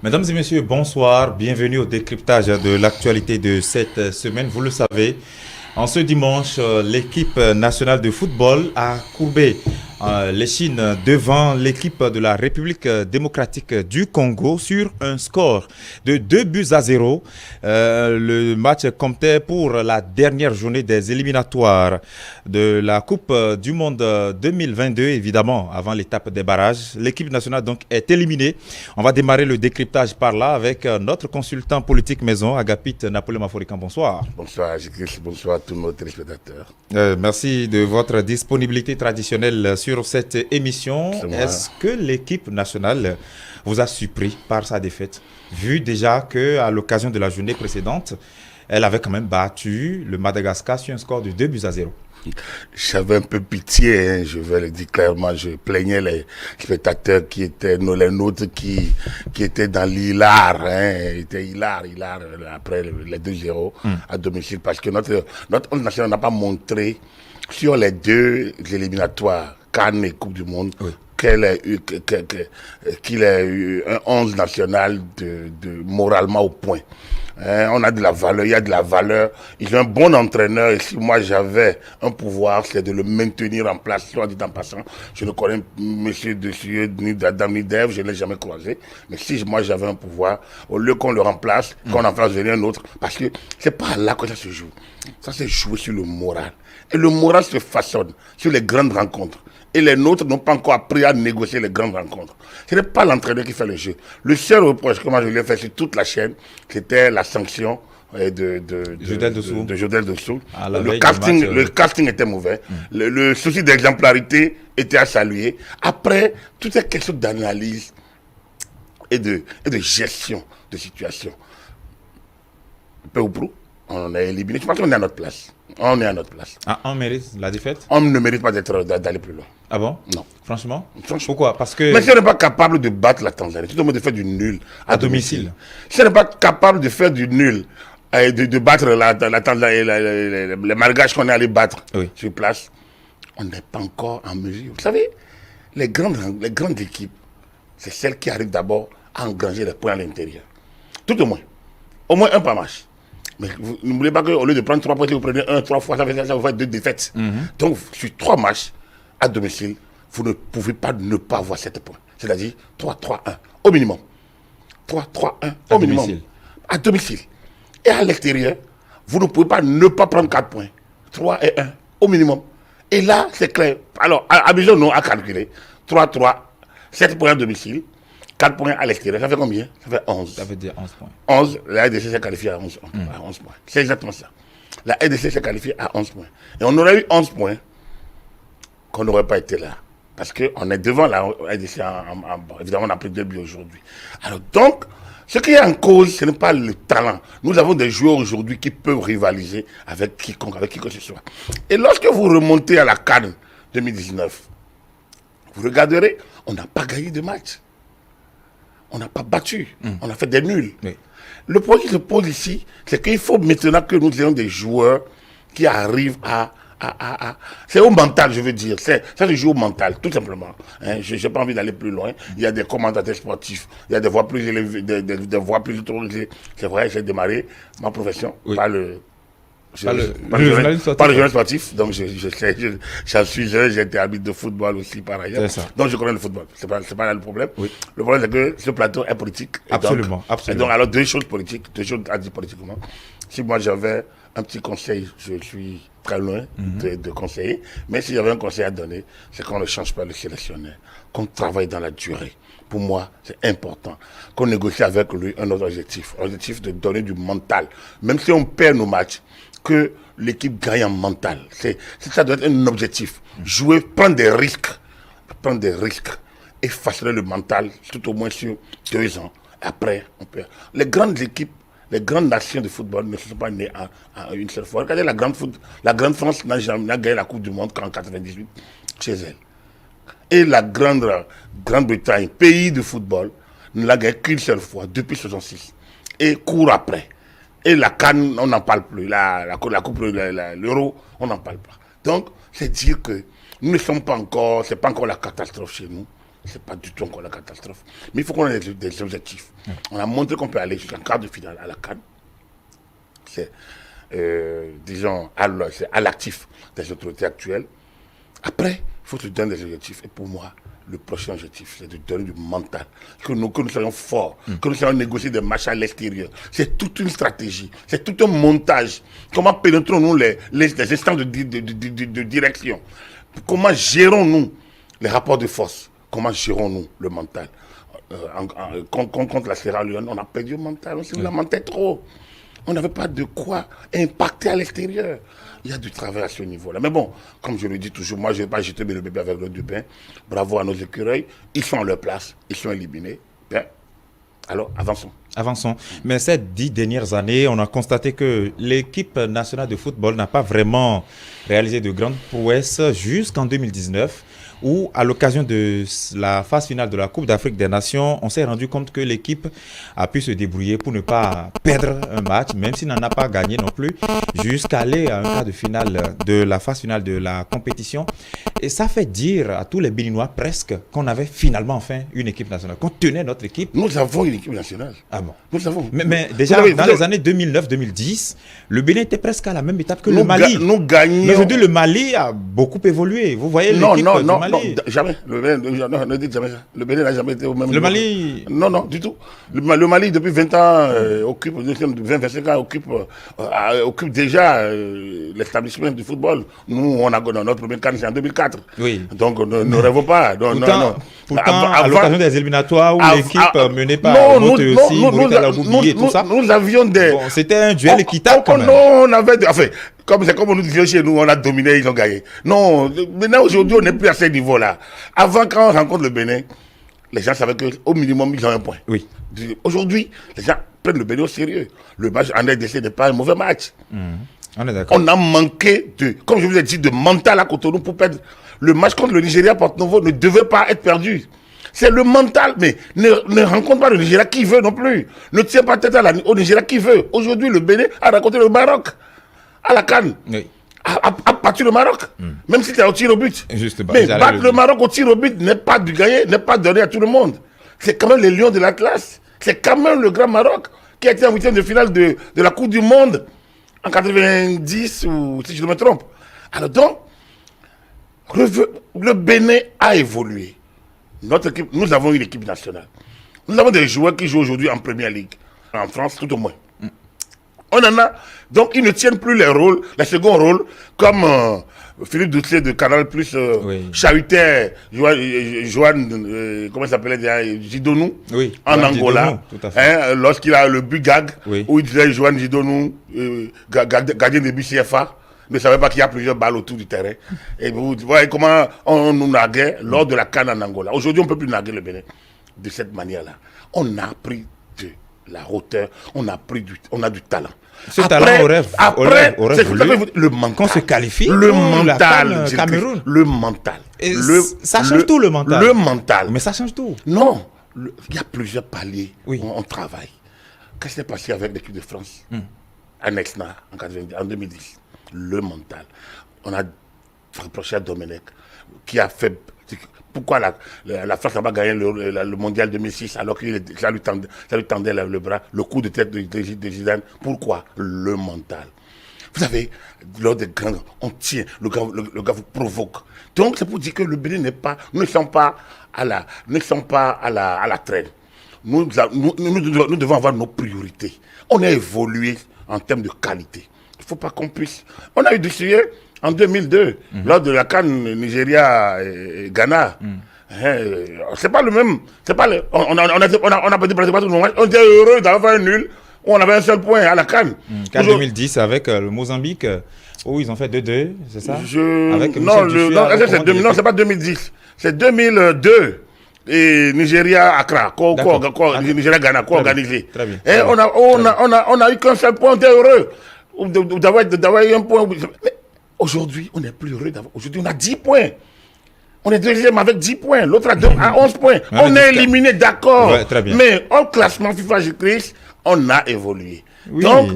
Mesdames et messieurs, bonsoir. Bienvenue au décryptage de l'actualité de cette semaine. Vous le savez, en ce dimanche, l'équipe nationale de football a courbé l'échine devant l'équipe de la République démocratique du Congo sur un score de 2 buts à 0. Le match comptait pour la dernière journée des éliminatoires de la Coupe du Monde 2022, évidemment, avant l'étape des barrages. L'équipe nationale donc est éliminée. On va démarrer le décryptage par là avec notre consultant politique maison, Agapit Napoléon Maforican. Bonsoir. Bonsoir, Agikris. Bonsoir à tous nos téléspectateurs. Merci de votre disponibilité traditionnelle sur cette émission. Est-ce que l'équipe nationale vous a surpris par sa défaite, vu déjà qu'à l'occasion de la journée précédente, elle avait quand même battu le Madagascar sur un score de 2 buts à 0? J'avais un peu pitié, hein, je vais le dire clairement. Je plaignais les spectateurs qui étaient les nôtres qui étaient dans l'hilar, hein, étaient hilar après les 2-0 à domicile, parce que notre national n'a pas montré sur les deux éliminatoires, CAN et Coupe du Monde, oui, qu'il ait eu un 11 national moralement au point. On a de la valeur, il y a de la valeur. Il est un bon entraîneur, et si moi j'avais un pouvoir, c'est de le maintenir en place, soit dit en passant. Je ne connais monsieur Dessus, ni d'Adam, ni d'Ève, je ne l'ai jamais croisé. Mais si moi j'avais un pouvoir, au lieu qu'on le remplace, qu'on en fasse venir un autre, parce que c'est pas là que ça se joue. Ça se joue sur le moral. Et le moral se façonne sur les grandes rencontres. Et les nôtres n'ont pas encore appris à négocier les grandes rencontres. Ce n'est pas l'entraîneur qui fait le jeu. Le seul reproche que moi je lui ai fait sur toute la chaîne, c'était la sanction de Jodel Dessous. Le casting était mauvais. Le souci d'exemplarité était à saluer. Après, tout est question d'analyse et de gestion de situation. Peu ou prou, on est éliminé. Je pense qu'on est à notre place. On est à notre place. Ah, on mérite la défaite? On ne mérite pas d'aller plus loin. Ah bon? Non. Franchement? Pourquoi? Parce que... Mais si on n'est pas capable de battre la Tanzanie, tout le monde de faire du nul à domicile. Si on n'est pas capable de faire du nul, de battre la Tanzanie, les Malgaches qu'on est allé battre sur place, on n'est pas encore en mesure. Vous savez, les grandes équipes, c'est celles qui arrivent d'abord à engranger les points à l'intérieur. Tout au moins un par match. Mais n'oubliez pas qu'au lieu de prendre 3 points, vous prenez 3 fois, ça vous fait 2 défaites. Donc, sur 3 matchs à domicile, vous ne pouvez pas ne pas avoir 7 points. C'est-à-dire 3-3-1 au minimum. 3-3-1 au minimum. À domicile. Et à l'extérieur, vous ne pouvez pas ne pas prendre 4 points. 3 et 1 au minimum. Et là, c'est clair. Alors, Abidjan, nous, a calculé 3-3, 7 points à domicile. 4 points à l'extérieur, ça fait combien? Ça fait 11. Ça veut dire 11 points. 11, la RDC s'est qualifiée à 11 points. C'est exactement ça. La RDC s'est qualifiée à 11 points. Et on aurait eu 11 points qu'on n'aurait pas été là. Parce qu'on est devant la RDC, évidemment, on a pris 2 buts aujourd'hui. Alors donc, ce qui est en cause, ce n'est pas le talent. Nous avons des joueurs aujourd'hui qui peuvent rivaliser avec quiconque, avec qui que ce soit. Et lorsque vous remontez à la CAN 2019, vous regarderez, on n'a pas gagné de match. On n'a pas battu, on a fait des nuls. Oui. Le problème qui se pose ici, c'est qu'il faut maintenant que nous ayons des joueurs qui arrivent à c'est au mental, je veux dire. Ça se joue au mental, tout simplement. Hein, je n'ai pas envie d'aller plus loin. Il y a des commentateurs sportifs, il y a des voix plus élevées, des voix plus autorisées. C'est vrai, j'ai démarré ma profession par le journal sportif, donc j'en suis jeune, j'ai été habitué de football aussi par ailleurs. Donc je connais le football, c'est pas là le problème. Oui. Le problème c'est que ce plateau est politique. Absolument. Et donc alors deux choses politiques, deux choses à dire politiquement. Si moi j'avais un petit conseil, je suis très loin de conseiller, mais si j'avais un conseil à donner, c'est qu'on ne change pas le sélectionneur, qu'on travaille dans la durée. Pour moi, c'est important qu'on négocie avec lui un autre objectif de donner du mental. Même si on perd nos matchs, que l'équipe gagne en mental. Ça doit être un objectif. Jouer, prendre des risques et façonner le mental tout au moins sur 2 ans. Après, on perd. Les grandes équipes, les grandes nations de football ne sont pas nées à une seule fois. Regardez la grande France n'a gagné la Coupe du Monde qu'en 98 chez elle. Et la Grande-Bretagne, pays de football, ne l'a gagné qu'une seule fois depuis 1966. Et court après. Et la CAN, on n'en parle plus. La Coupe, l'Euro, on n'en parle pas. Donc, c'est dire que nous ne sommes pas encore, c'est pas encore la catastrophe chez nous. c'est pas du tout encore la catastrophe. Mais il faut qu'on ait des objectifs. On a montré qu'on peut aller jusqu'en quart de finale à la CAN. C'est, disons, c'est à l'actif des autorités actuelles. Après, il faut se donner des objectifs. Et pour moi, le prochain objectif, c'est de donner du mental. Que nous soyons forts, que nous soyons négocier des matchs à l'extérieur. C'est toute une stratégie, c'est tout un montage. Comment pénétrons-nous les instances de direction? Comment gérons-nous les rapports de force? Comment gérons-nous le mental? Contre la Sierra Leone, on a perdu le mental, on s'est lamenté trop. On n'avait pas de quoi impacter à l'extérieur. Il y a du travail à ce niveau-là. Mais bon, comme je le dis toujours, moi, je ne vais pas jeter le bébé avec l'eau du bain. Bravo à nos écureuils. Ils sont à leur place. Ils sont éliminés. Bien. Alors, avançons. Avançons. Mais ces 10 dernières années, on a constaté que l'équipe nationale de football n'a pas vraiment réalisé de grandes prouesses jusqu'en 2019, où, à l'occasion de la phase finale de la Coupe d'Afrique des Nations, on s'est rendu compte que l'équipe a pu se débrouiller pour ne pas perdre un match, même s'il n'en a pas gagné non plus, jusqu'à aller à un quart de finale de la phase finale de la compétition. Et ça fait dire à tous les Béninois presque qu'on avait finalement enfin une équipe nationale, qu'on tenait notre équipe. Nous avons une équipe nationale. Ah bon? Nous avons. Mais déjà, dans les années 2009-2010, le Bénin était presque à la même étape que le Mali. Nous gagnons. Mais aujourd'hui, le Mali a beaucoup évolué. Vous voyez l'équipe du Mali. Non, jamais. Le Bénin, non, ne dites jamais ça. Le Bénin n'a jamais été au même niveau. Le Mali... Non, du tout. Le Mali, depuis 20 ans, occupe 20-25 ans, occupe déjà l'établissement du football. Nous, on a notre premier CAN, c'est en 2004. Oui. Donc, ne rêvons pas. Pourtant, à l'occasion des éliminatoires où l'équipe menée par Mote aussi, et tout ça, nous avions des... Bon, c'était un duel équitable quand même. Non, on avait... Enfin, c'est comme on nous disait chez nous, on a dominé, ils ont gagné. Non, maintenant, aujourd'hui, on n'est plus à ce niveau-là. Avant, quand on rencontre le Bénin, les gens savaient qu'au minimum, ils ont un point. Oui. Aujourd'hui, les gens prennent le Bénin au sérieux. Le match en RDC n'est pas un mauvais match. On est d'accord. On a manqué de, comme je vous ai dit, de mental à Cotonou pour perdre. Le match contre le Nigeria Porto-Novo ne devait pas être perdu. C'est le mental, mais ne rencontre pas le Nigeria qui veut non plus. Ne tire pas tête au Nigeria qui veut. Aujourd'hui, le Bénin a rencontré le Maroc à la CAN. Oui. A battu le Maroc, même si c'était au tir au but. Justement, mais battre le Maroc au tir au but n'est pas du gagné, n'est pas donné à tout le monde. C'est quand même les Lions de l'Atlas. C'est quand même le Grand Maroc qui a été en huitième de finale de la Coupe du Monde en 90, ou si je me trompe. Alors donc, le Bénin a évolué. Notre équipe, nous avons une équipe nationale. Nous avons des joueurs qui jouent aujourd'hui en Première Ligue, en France tout au moins. On en a, donc ils ne tiennent plus les seconds rôles, comme Philippe Doucet de Canal+, chahutait Joanne, comment il s'appelait, Gidonou, en Angola, lorsqu'il a le but gag, où il disait Joanne Gidonou, gardien de but CFA, ne savait pas qu'il y a plusieurs balles autour du terrain. Et vous voyez comment on nous naguait lors de la CAN en Angola. Aujourd'hui, on ne peut plus naguer le Bénin de cette manière-là. On a pris de la hauteur, on a du talent. Ce talent aurait voulu le mental, qu'on se qualifie le mental, Cameroun. Le mental. Ça change tout, le mental. Le mental. Mais ça change tout. Non, il y a plusieurs paliers où on travaille. Qu'est-ce qui s'est passé avec l'équipe de France à Nexna en 2010? Le mental. On a reproché à Domenech qui a fait... Pourquoi la France n'a pas gagné le mondial 2006 alors que ça lui tendait le bras, le coup de tête de Zidane? Pourquoi? Le mental. Vous savez, lors des grands, on tient, le gars vous provoque. Donc c'est pour dire que le Bénin nous ne sommes pas à la traîne. Nous devons avoir nos priorités. On a évolué en termes de qualité. Il ne faut pas qu'on puisse... On a eu du sujet en 2002, lors de la CAN Nigeria et Ghana. C'est pas le même... On a pas dit pas tout le match. On était heureux d'avoir fait un nul. On avait un seul point à la CAN. CAN 2010 avec le Mozambique, où ils ont fait 2-2, c'est ça? Non, c'est pas 2010. C'est 2002. Et Nigeria Accra, Nigeria Ghana, co-organisé. Et on a eu qu'un seul point, on était heureux d'avoir eu un point. Mais aujourd'hui, on n'est plus heureux d'avoir. Aujourd'hui, on a 10 points. On est deuxième avec 10 points. L'autre a 11 points. On est éliminé, d'accord. Mais au classement FIFA G-Cris, on a évolué. Oui. Donc,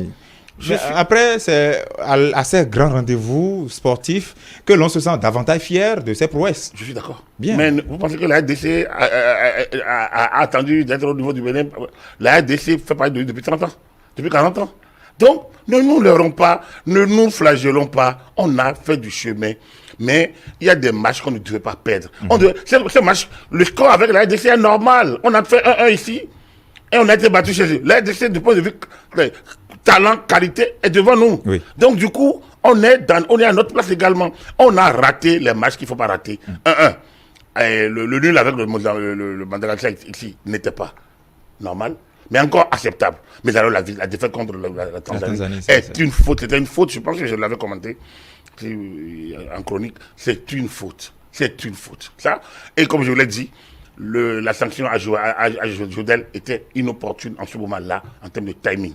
Après, c'est à ces grands rendez-vous sportifs que l'on se sent davantage fier de ses prouesses. Je suis d'accord. Bien. Mais vous pensez que la RDC a attendu d'être au niveau du Bénin? La RDC fait partie depuis 30 ans, depuis 40 ans. Donc, ne nous leurrons pas, ne nous flagellons pas. On a fait du chemin. Mais il y a des matchs qu'on ne devait pas perdre. Ce match, le score avec la RDC est normal. On a fait 1-1 ici et on a été battu chez eux. La RDC, du point de vue talent, qualité, est devant nous. Oui. Donc, du coup, on est à notre place également. On a raté les matchs qu'il ne faut pas rater. 1-1. Et le nul avec le Mandela ici n'était pas normal, mais encore acceptable. Mais alors, la défaite contre la Tanzanie est une faute. C'était une faute, je pense que je l'avais commenté en chronique. C'est une faute. C'est une faute. Ça. Et comme je vous l'ai dit, la sanction à Jodel était inopportune en ce moment-là, en termes de timing.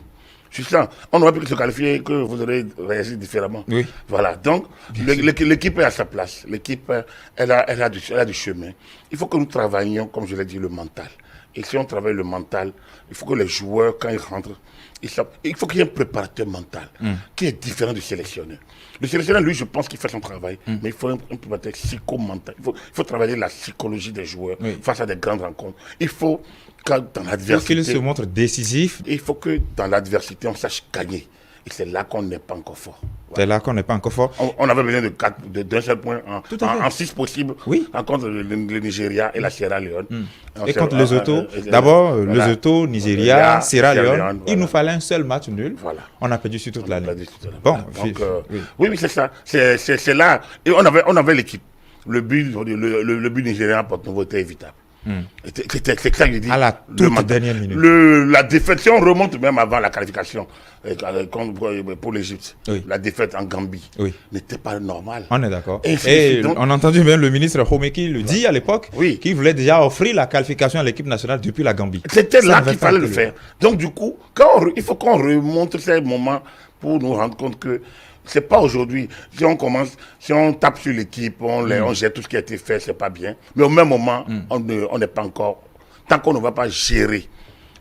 Juste ça, on aurait pu se qualifier, que vous aurez réagi différemment. Oui. Voilà, donc l'équipe est à sa place. L'équipe, elle a du chemin. Il faut que nous travaillions, comme je l'ai dit, le mental. Et si on travaille le mental, il faut que les joueurs, quand ils rentrent, il faut qu'il y ait un préparateur mental qui est différent du sélectionneur. Le sélectionneur, lui, je pense qu'il fait son travail, mais il faut un préparateur psychomental. Il faut travailler la psychologie des joueurs face à des grandes rencontres. Il faut que dans l'adversité... Il faut qu'il se montre décisif. Il faut que dans l'adversité, on sache gagner. Et c'est là qu'on n'est pas encore fort. Voilà. C'est là qu'on n'est pas encore fort. On avait besoin d'un seul point en 6 possibles contre le Nigeria et la Sierra Leone. Et contre Lesotho, d'abord Lesotho, Nigeria, Sierra Leone, il nous fallait un seul match nul. Voilà. On a perdu sur toute l'année. Bon, donc, oui, c'est ça. C'est là. Et on avait l'équipe. Le but nigérien pour nous était évitable. C'est ça que je dis. À la toute dernière minute. La défaite, si on remonte même avant la qualification pour l'Égypte, la défaite en Gambie n'était pas normale. On est d'accord. Et donc, on a entendu même le ministre Homeki le dire à l'époque, qu'il voulait déjà offrir la qualification à l'équipe nationale depuis la Gambie. C'était là qu'il fallait le faire. Donc du coup, il faut qu'on remonte ces moments pour nous rendre compte que c'est pas aujourd'hui. Si on tape sur l'équipe, on jette tout ce qui a été fait, c'est pas bien. Mais au même moment, on n'est pas encore. Tant qu'on ne va pas gérer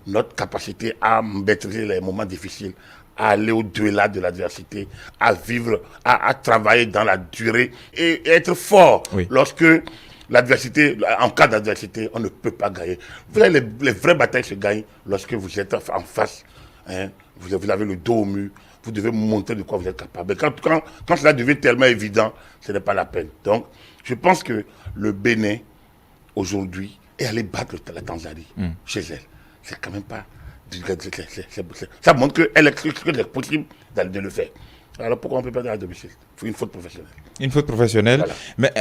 notre capacité à maîtriser les moments difficiles, à aller au-delà de l'adversité, à vivre, à travailler dans la durée et être fort lorsque l'adversité, en cas d'adversité, on ne peut pas gagner. Vous savez, les vraies batailles se gagnent lorsque vous êtes en face, vous avez le dos au mur. Vous devez montrer de quoi vous êtes capable. Quand cela devient tellement évident, ce n'est pas la peine. Donc, je pense que le Bénin, aujourd'hui, est allé battre la Tanzanie chez elle. C'est quand même pas... Ça montre qu'il est possible de le faire. Alors pourquoi on ne peut pas dire à domicile? Il faut une faute professionnelle. Une faute professionnelle. Voilà. Mais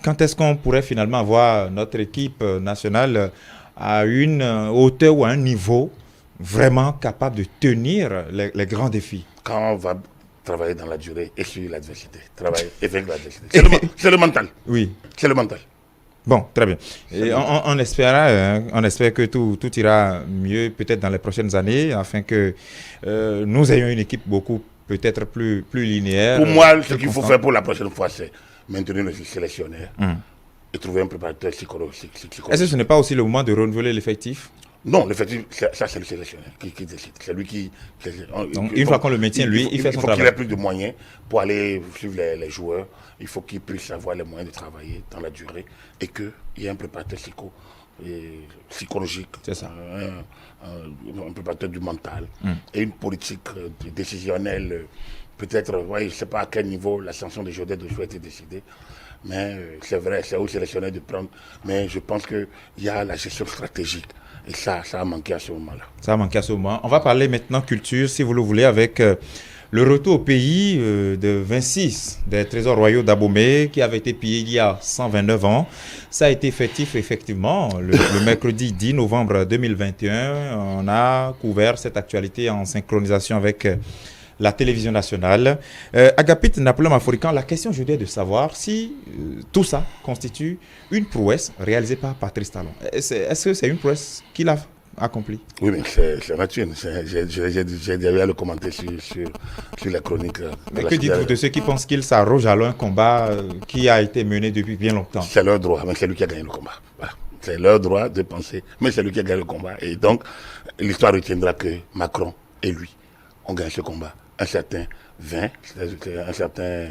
quand est-ce qu'on pourrait finalement avoir notre équipe nationale à une hauteur ou à un niveau vraiment capable de tenir les grands défis? Quand on va travailler dans la durée et sur l'adversité, travailler avec l'adversité. C'est le mental. Oui. C'est le mental. Bon, très bien. Et on espère que tout ira mieux peut-être dans les prochaines années afin que nous ayons une équipe beaucoup peut-être plus linéaire. Pour moi, ce qu'il faut faire pour la prochaine fois, c'est maintenir le sélectionnaire et trouver un préparateur psychologique. Est-ce que ce n'est pas aussi le moment de renouveler l'effectif? Non, l'effectif, ça c'est le sélectionneur qui décide. C'est lui qui... Donc une fois qu'on le maintient, lui, il fait son travail. Il faut qu'il ait plus de moyens pour aller suivre les joueurs. Il faut qu'il puisse avoir les moyens de travailler dans la durée et qu'il y ait un préparateur psychologique, un préparateur du mental et une politique décisionnelle. Peut-être, je ne sais pas à quel niveau la sanction de Jodel doit être décidée. Mais c'est vrai, c'est au sélectionneur de prendre. Mais je pense qu'il y a la gestion stratégique. Et ça a manqué à ce moment-là. Ça a manqué à ce moment. On va parler maintenant culture, si vous le voulez, avec le retour au pays de 26 des trésors royaux d'Abomey, qui avait été pillé il y a 129 ans. Ça a été effectif, effectivement, le mercredi 10 novembre 2021. On a couvert cette actualité en synchronisation avec la télévision nationale. Agapit Napoléon Maforican, la question je est de savoir si tout ça constitue une prouesse réalisée par Patrice Talon. Est-ce que c'est une prouesse qu'il a accomplie? Oui, mais c'est naturel. J'ai déjà le commenter sur la chronique. Mais que dites-vous de ceux qui pensent qu'il s'arroge alors un combat qui a été mené depuis bien longtemps? C'est leur droit, mais c'est lui qui a gagné le combat. Voilà. C'est leur droit de penser, mais c'est lui qui a gagné le combat. Et donc, l'histoire retiendra que Macron et lui ont gagné ce combat. Un certain 20, un certain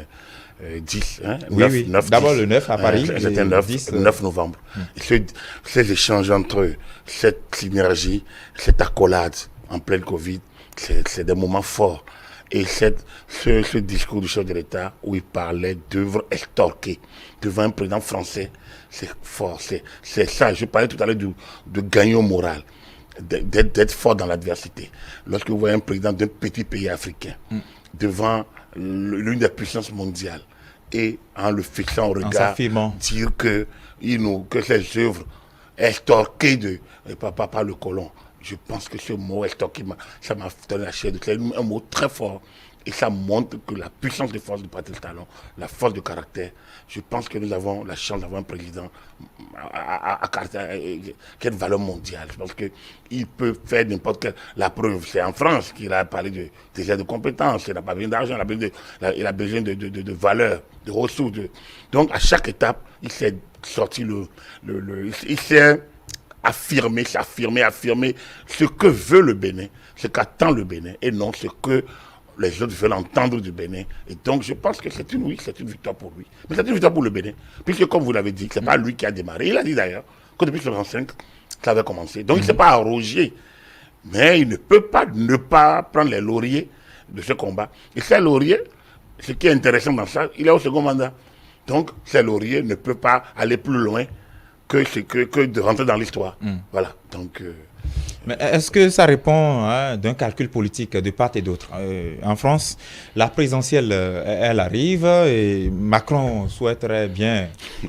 10, hein, oui, 9, oui. 9 D'abord 10, le 9 à Paris, un certain 9, 10, 9 novembre. Et ces échanges entre eux, cette synergie, cette accolade en pleine Covid, c'est des moments forts. Et ce discours du chef de l'État où il parlait d'œuvres extorquées devant un président français, c'est fort. C'est ça. Je parlais tout à l'heure de gagnant moral, d'être fort dans l'adversité. Lorsque vous voyez un président d'un petit pays africain devant l'une des puissances mondiales et en le fixant au regard, dire que ces œuvres extorquées par le colon. Je pense que ce mot extorqué, ça m'a donné la chair de c'est un mot très fort. Et ça montre que la puissance des forces de Patrice Talon, la force de caractère, je pense que nous avons la chance d'avoir un président qui a une valeur mondiale. Je pense qu'il peut faire n'importe quelle... La preuve, c'est en France qu'il a parlé des aides de compétences. Il n'a pas besoin d'argent, il a besoin de valeurs, de ressources. Donc, à chaque étape, il s'est sorti il s'est affirmer ce que veut le Bénin, ce qu'attend le Bénin, et non ce que les autres veulent entendre du Bénin. Et donc, je pense que c'est une victoire pour lui. Mais c'est une victoire pour le Bénin, puisque, comme vous l'avez dit, ce n'est pas lui qui a démarré. Il a dit d'ailleurs que depuis 1965, ça avait commencé. Donc, il ne s'est pas arrogé. Mais il ne peut pas ne pas prendre les lauriers de ce combat. Et ces lauriers, ce qui est intéressant dans ça, il est au second mandat. Donc, ces lauriers ne peuvent pas aller plus loin que de rentrer dans l'histoire. Voilà. Donc, mais est-ce que ça répond d'un calcul politique de part et d'autre? En France, la présidentielle, elle arrive et Macron souhaiterait bien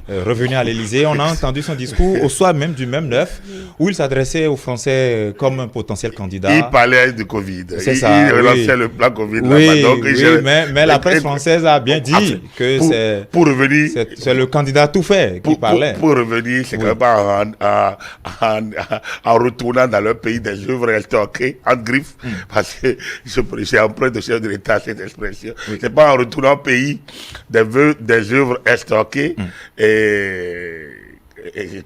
revenir à l'Élysée. On a entendu son discours au soir même du même 9 où il s'adressait aux Français comme un potentiel candidat. Il parlait de Covid. C'est ça. Il relançait le plan Covid. Oui, donc, mais la presse française a bien dit que c'est le candidat tout fait qui parlait. Pour revenir, c'est quand même pas en retournant dans leur pays des œuvres extorquées en griffe, parce que j'ai emprunté au chef de l'État cette expression. C'est pas en retournant au pays des œuvres extorquées et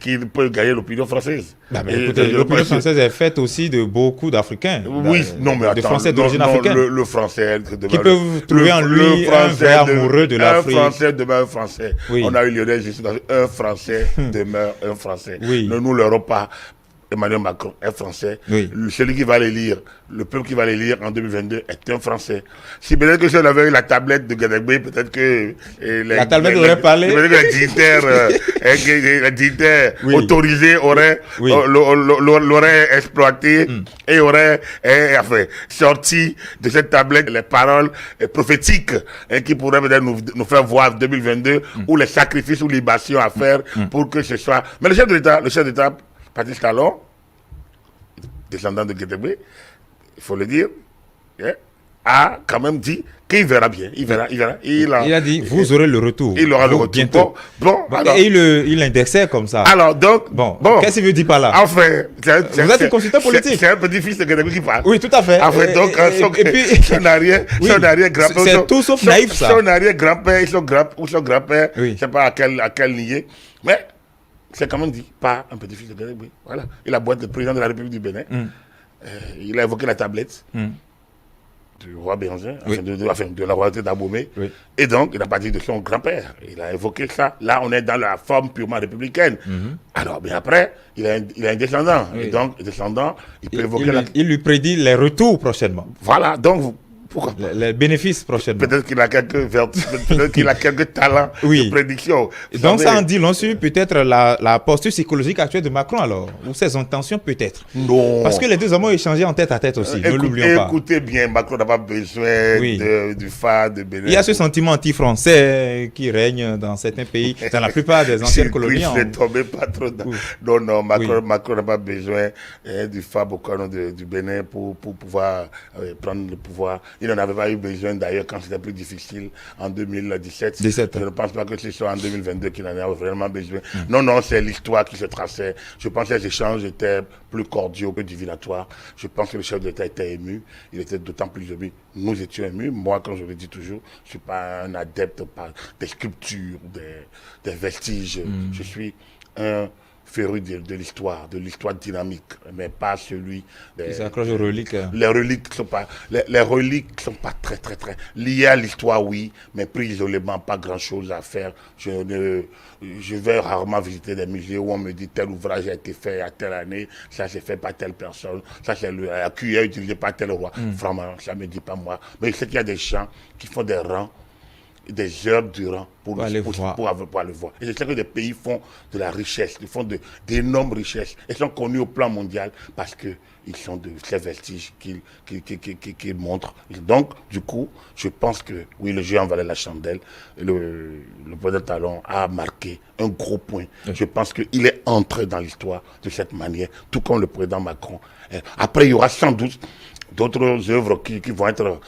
qui peut gagner l'opinion française. L'opinion française est faite aussi de beaucoup d'Africains. Oui, non, mais attends, de Français d'origine africaine. Le Français qui peuvent trouver en lui un vrai amoureux de l'Afrique. Un Français demeure un Français. Oui. On a eu Lionel Jospin, un Français demeure un Français. Oui. Ne nous l'aurons pas. Emmanuel Macron est français. Oui. Celui qui va les lire, le peuple qui va les lire en 2022 est un Français. Si peut-être que si on avait eu la tablette de Gadegbe, peut-être que... la tablette aurait parlé. Peut-être que les dignitaires autorisés l'auraient exploité et auraient sorti de cette tablette les paroles prophétiques qui pourraient peut-être nous faire voir 2022 ou les sacrifices ou libations à faire pour que ce soit... Mais le chef d'État, Patrice Talon, descendant de Guédébé, il faut le dire, a quand même dit qu'il verra bien. Il a dit, vous aurez le retour. Il aura le retour. Bientôt. Alors, et il l'indexait comme ça. Alors, donc, bon. Qu'est-ce qu'il veut dire par là? Enfin, vous êtes un consultant politique. C'est un petit-fils de Guédébé qui parle. Oui, tout à fait. Enfin, donc, son arrière-grand-père. C'est tout sauf naïf, ça. Son arrière-grand-père ou son grand-père, je ne sais pas à quel lié. Mais, c'est quand même dit par un petit-fils de Guédébé. Voilà. Il a beau être le président de la République du Bénin. Il a évoqué la tablette du roi Béranger, de la royauté d'Abomey. Et donc, il n'a pas dit de son grand-père. Il a évoqué ça. Là, on est dans la forme purement républicaine. Alors, bien après, il a un descendant. Et donc, le descendant, il peut évoquer il lui prédit les retours prochainement. Voilà. Donc, pourquoi les bénéfices prochainement. Peut-être qu'il a quelques talents de prédiction. Donc ça en dit long sur peut-être la posture psychologique actuelle de Macron alors, ou ses intentions peut-être. Non. Parce que les deux hommes ont échangé en tête à tête aussi, ne l'oublions pas. Écoutez bien, Macron n'a pas besoin du phare de Bénin. Il y a ce sentiment anti-français qui règne dans certains pays, dans la plupart des anciennes colonies. Ne tombez pas trop dans... Non, Macron n'a pas besoin du phare du Bénin pour pouvoir prendre le pouvoir. Il n'en avait pas eu besoin d'ailleurs quand c'était plus difficile en 2017. Je ne pense pas que ce soit en 2022 qu'il en a vraiment besoin. Non, c'est l'histoire qui se traçait. Je pense que les échanges étaient plus cordiaux que divinatoires. Je pense que le chef d'État était ému. Il était d'autant plus ému. Nous étions émus. Moi, comme je le dis toujours, je ne suis pas un adepte des sculptures, des vestiges. Je suis un féru de l'histoire dynamique, mais pas celui Qui s'accroche aux reliques. Les reliques sont pas, les reliques sont pas très liées à l'histoire, oui, mais pris isolément, pas grand chose à faire. Je vais rarement visiter des musées où on me dit tel ouvrage a été fait à telle année, ça s'est fait par telle personne, ça c'est la cuillère utilisée par tel roi. Vraiment, ça me dit pas moi. Mais je sais qu'il y a des gens qui font des rangs, des heures durant pour aller le voir. Et je sais que des pays font de la richesse, ils font d'énormes richesses. Ils sont connus au plan mondial parce qu'ils sont de ces vestiges qu'ils montrent. Et donc, du coup, je pense que, oui, le jeu en valait la chandelle. Le président Talon a marqué un gros point. Oui. Je pense qu'il est entré dans l'histoire de cette manière, tout comme le président Macron. Après, il y aura sans doute d'autres œuvres qui vont être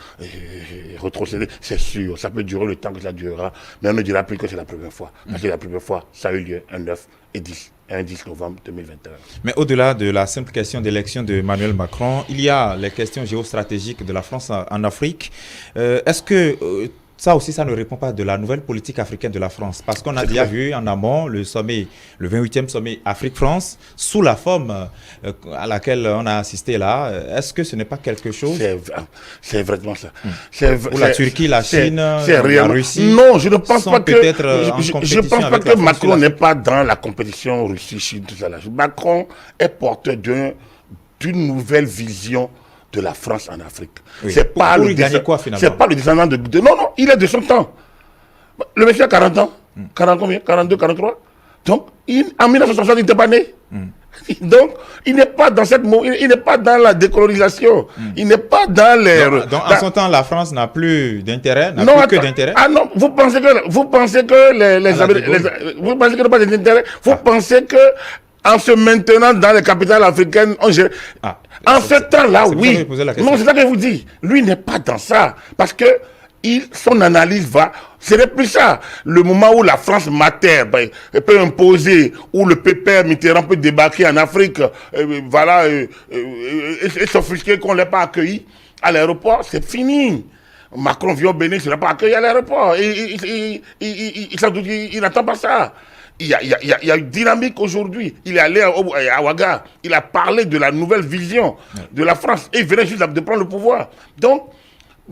retrocédées, c'est sûr. Ça peut durer le temps que ça durera, mais on ne dira plus que c'est la première fois. Parce que la première fois, ça a eu lieu un 9 et 10 novembre 2021. Mais au-delà de la simple question d'élection de Emmanuel Macron, il y a les questions géostratégiques de la France en Afrique. Est-ce que ça aussi, ça ne répond pas de la nouvelle politique africaine de la France? Parce qu'on a déjà vu en amont le sommet, le 28e sommet Afrique-France, sous la forme à laquelle on a assisté là. Est-ce que ce n'est pas quelque chose? C'est vraiment ça. Où la Turquie, la Chine, la Russie. Non, je ne pense pas que je pense pas que Macron n'est pas dans la compétition Russie-Chine, tout ça là. Macron est porteur d'une nouvelle vision de la France en Afrique. Oui. C'est pas le descendant de... Non, il est de son temps. Le monsieur a 40 ans. 40 combien? 42, 43. Donc, en 1960, il n'était pas né. Donc, il n'est pas dans il n'est pas dans la décolonisation. Il n'est pas dans les... Donc, en son temps, la France n'a plus d'intérêt, n'a plus que d'intérêt. Ah non, vous pensez que vous pensez que pas d'intérêt. Vous pensez que en se maintenant dans les capitales africaines, en ce temps-là, oui. Non, c'est ça que je vous dis. Lui n'est pas dans ça. Parce que son analyse va... Ce n'est plus ça. Le moment où la France mater peut imposer, où le pépère Mitterrand peut débarquer en Afrique, et s'offusquer qu'on ne l'ait pas accueilli à l'aéroport, c'est fini. Macron vient au Bénin, il ne l'a pas accueilli à l'aéroport. Il n'attend pas ça. Il y a une dynamique aujourd'hui. Il est allé à Ouaga. Il a parlé de la nouvelle vision de la France. Et il venait juste de prendre le pouvoir. Donc,